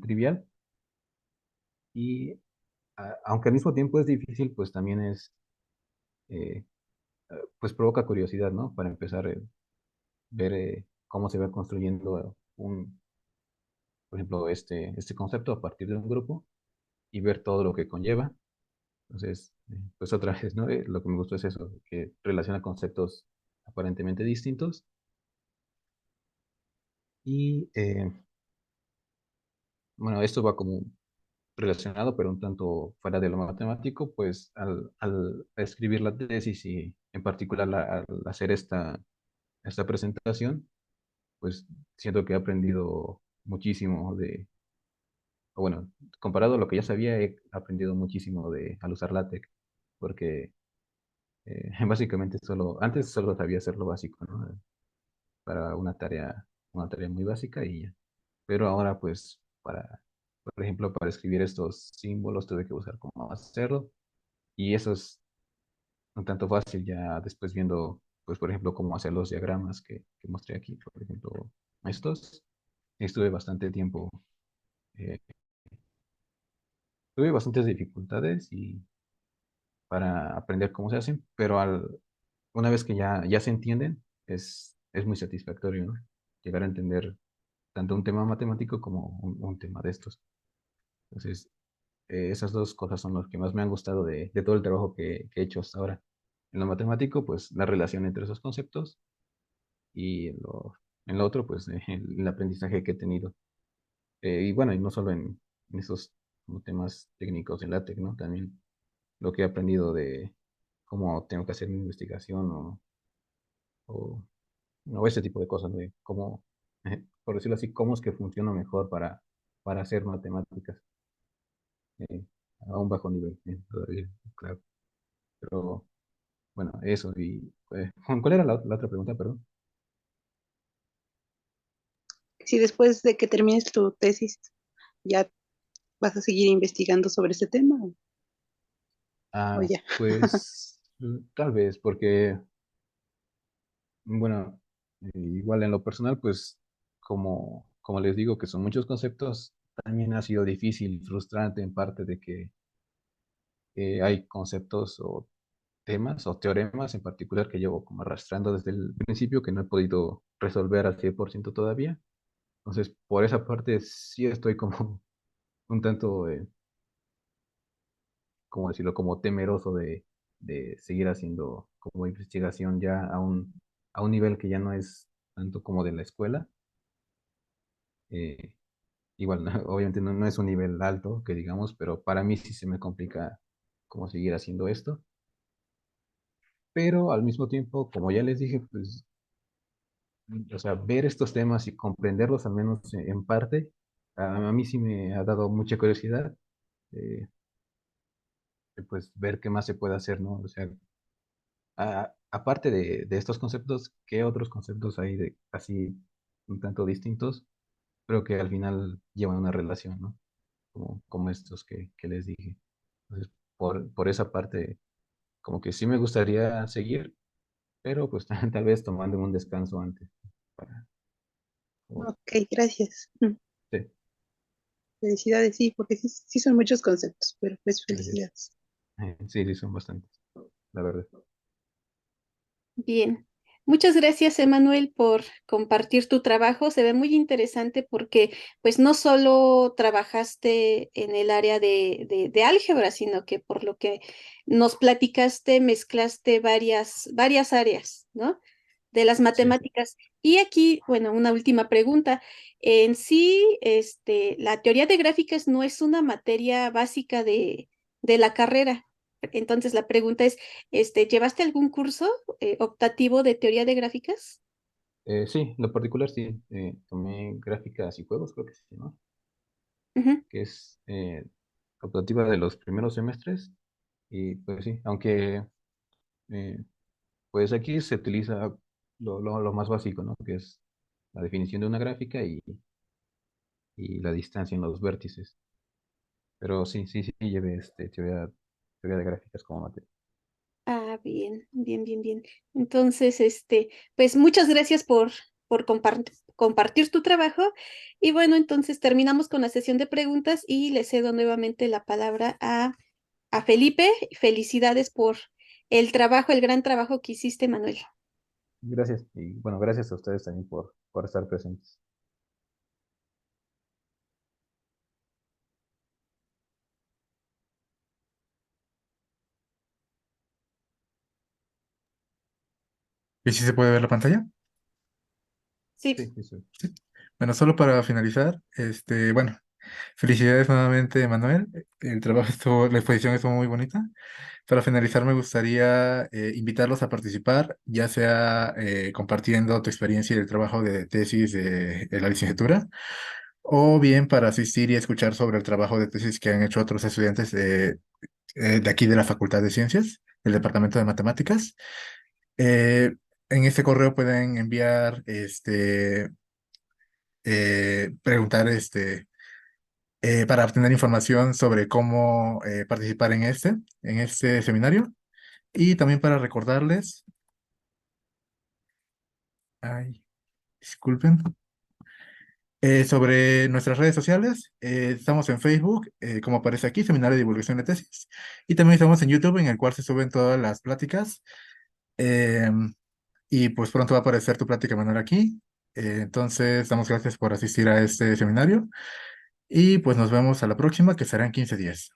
trivial y aunque al mismo tiempo es difícil, pues también eh, pues provoca curiosidad, ¿no? Para empezar a ver cómo se va construyendo por ejemplo, este concepto a partir de un grupo y ver todo lo que conlleva. Entonces, pues otra vez, ¿no? Lo que me gustó es eso, que relaciona conceptos aparentemente distintos y, bueno, esto va como relacionado, pero un tanto fuera de lo matemático, pues al escribir la tesis y en particular al hacer esta presentación, pues siento que he aprendido muchísimo o bueno, comparado a lo que ya sabía, he aprendido muchísimo al usar LaTeX, porque básicamente antes solo sabía hacer lo básico, ¿no? Para una tarea muy básica y ya. Pero ahora, pues, por ejemplo, para escribir estos símbolos tuve que usar como hacerlo y eso es un tanto fácil ya después viendo, pues, por ejemplo, cómo hacer los diagramas que mostré aquí, por ejemplo, estos. Estuve bastante tiempo, eh, tuve bastantes dificultades y para aprender cómo se hacen, pero una vez que ya se entienden, es muy satisfactorio, ¿no? Llegar a entender tanto un tema matemático como un tema de estos. Entonces, esas dos cosas son las que más me han gustado de todo el trabajo que he hecho hasta ahora. En lo matemático, pues la relación entre esos conceptos y en lo otro, pues el aprendizaje que he tenido. Y bueno, y no solo en esos como temas técnicos de LaTeX, ¿no? También lo que he aprendido de cómo tengo que hacer mi investigación o, o ese tipo de cosas, de cómo, por decirlo así, cómo es que funciona mejor para hacer matemáticas eh, a un bajo nivel, todavía, claro. Pero bueno, eso. Y, ¿cuál era la otra pregunta, perdón? Si después de que termines tu tesis ya vas a seguir investigando sobre este tema o Ah, ya. pues tal vez, porque, bueno, igual en lo personal, pues como les digo, que son muchos conceptos, también ha sido difícil y frustrante en parte de que hay conceptos o temas o teoremas en particular que llevo como arrastrando desde el principio que no he podido resolver al 100% todavía. Entonces, por esa parte sí estoy como un tanto, ¿cómo decirlo?, como temeroso de seguir haciendo como investigación ya a un nivel que ya no es tanto como de la escuela. Eh, igual, obviamente no es un nivel alto, que digamos, pero para mí sí se me complica como seguir haciendo esto. Pero al mismo tiempo, como ya les dije, pues, o sea, ver estos temas y comprenderlos al menos en parte, a mí sí me ha dado mucha curiosidad, eh, pues ver qué más se puede hacer, ¿no? O sea, aparte de estos conceptos, ¿qué otros conceptos hay de así un tanto distintos, pero que al final llevan una relación, ¿no? Como estos que les dije. Entonces, por esa parte, como que sí me gustaría seguir, pero pues tal vez tomando un descanso antes. Para, o- Ok, gracias. sí, Felicidades, sí, porque sí, sí son muchos conceptos, pero pues gracias. felicidades. Sí, sí, son bastantes, la verdad. Bien. Muchas gracias, Emanuel, por compartir tu trabajo. Se ve muy interesante porque, pues, no solo trabajaste en el área de álgebra, sino que por lo que nos platicaste, mezclaste varias áreas, ¿no? De las Sí. matemáticas. Y aquí, bueno, una última pregunta. En sí, la teoría de gráficas no es una materia básica de la carrera. Entonces, la pregunta es, ¿llevaste algún curso optativo de teoría de gráficas? Sí, lo particular sí, tomé gráficas y juegos, creo que sí, ¿no? Ujú. Que es optativa de los primeros semestres. Y pues sí, aunque eh, pues aquí se utiliza lo más básico, ¿no? Que es la definición de una gráfica y la distancia en los vértices. Pero sí, sí, sí, llevé teoría de gráficas como materia. Ah, bien, bien, bien, bien. Entonces, pues muchas gracias por compartir tu trabajo. Y bueno, entonces terminamos con la sesión de preguntas y le cedo nuevamente la palabra a Felipe. Felicidades por el trabajo, el gran trabajo que hiciste, Manuel. Gracias. Y bueno, gracias a ustedes también por estar presentes. ¿Y si se puede ver la pantalla? Sí, Sí, sí, sí. Bueno, solo para finalizar, bueno, felicidades nuevamente, Manuel. El trabajo estuvo, la exposición estuvo muy bonita. Para finalizar, me gustaría invitarlos a participar, ya sea compartiendo tu experiencia y el trabajo de tesis de la licenciatura, o bien para asistir y escuchar sobre el trabajo de tesis que han hecho otros estudiantes de aquí de la Facultad de Ciencias, del Departamento de Matemáticas. Eh, en este correo pueden enviar, preguntar, para obtener información sobre cómo participar en este seminario. Y también para recordarles, ay, disculpen, sobre nuestras redes sociales. Estamos en Facebook, como aparece aquí, Seminario de Divulgación de Tesis. Y también estamos en YouTube, en el cual se suben todas las pláticas. Eh, y pues pronto va a aparecer tu plática, Manuel, aquí. Entonces, damos gracias por asistir a este seminario. Y pues nos vemos a la próxima, que será en 15 días.